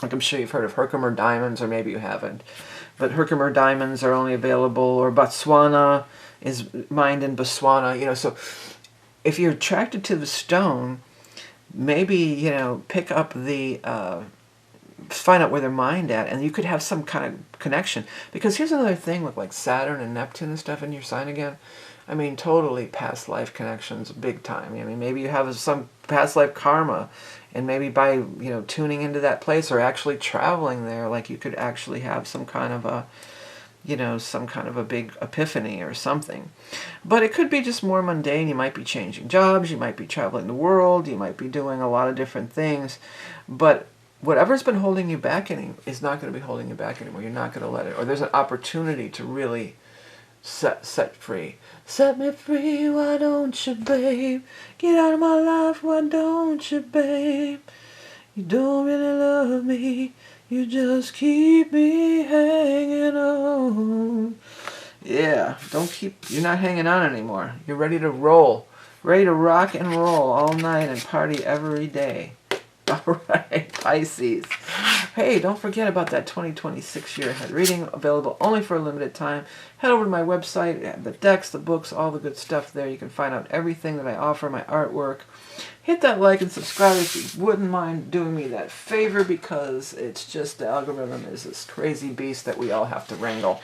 Like I'm sure you've heard of Herkimer diamonds, or maybe you haven't. But Herkimer diamonds are only available, or Botswana is mined in Botswana, you know. So if you're attracted to the stone, maybe, you know, pick up find out where they're mined at, and you could have some kind of connection. Because here's another thing with like Saturn and Neptune and stuff in your sign again. I mean, totally past life connections, big time. I mean, maybe you have some past life karma, and maybe by, you know, tuning into that place or actually traveling there, like you could actually have some kind of a, you know, some kind of a big epiphany or something. But it could be just more mundane. You might be changing jobs, you might be traveling the world, you might be doing a lot of different things. But whatever's been holding you back is not going to be holding you back anymore. You're not going to let it. Or there's an opportunity to really set free. Set me free, why don't you, babe? Get out of my life, why don't you, babe? You don't really love me. You just keep me hanging on. Yeah, you're not hanging on anymore. You're ready to roll. Ready to rock and roll all night and party every day. All right, Pisces. Hey, don't forget about that 2026 year ahead reading, available only for a limited time. Head over to my website, the decks, the books, all the good stuff there. You can find out everything that I offer, my artwork. Hit that like and subscribe if you wouldn't mind doing me that favor, because it's just the algorithm is this crazy beast that we all have to wrangle.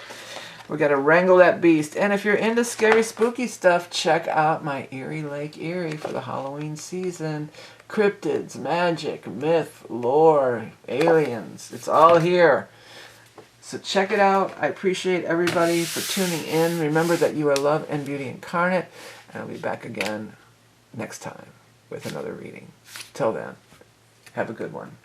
We got to wrangle that beast. And if you're into scary, spooky stuff, check out my Eerie Lake Erie for the Halloween season. Cryptids, magic, myth, lore, aliens. It's all here. So check it out. I appreciate everybody for tuning in. Remember that you are love and beauty incarnate. And I'll be back again next time with another reading. Till then, have a good one.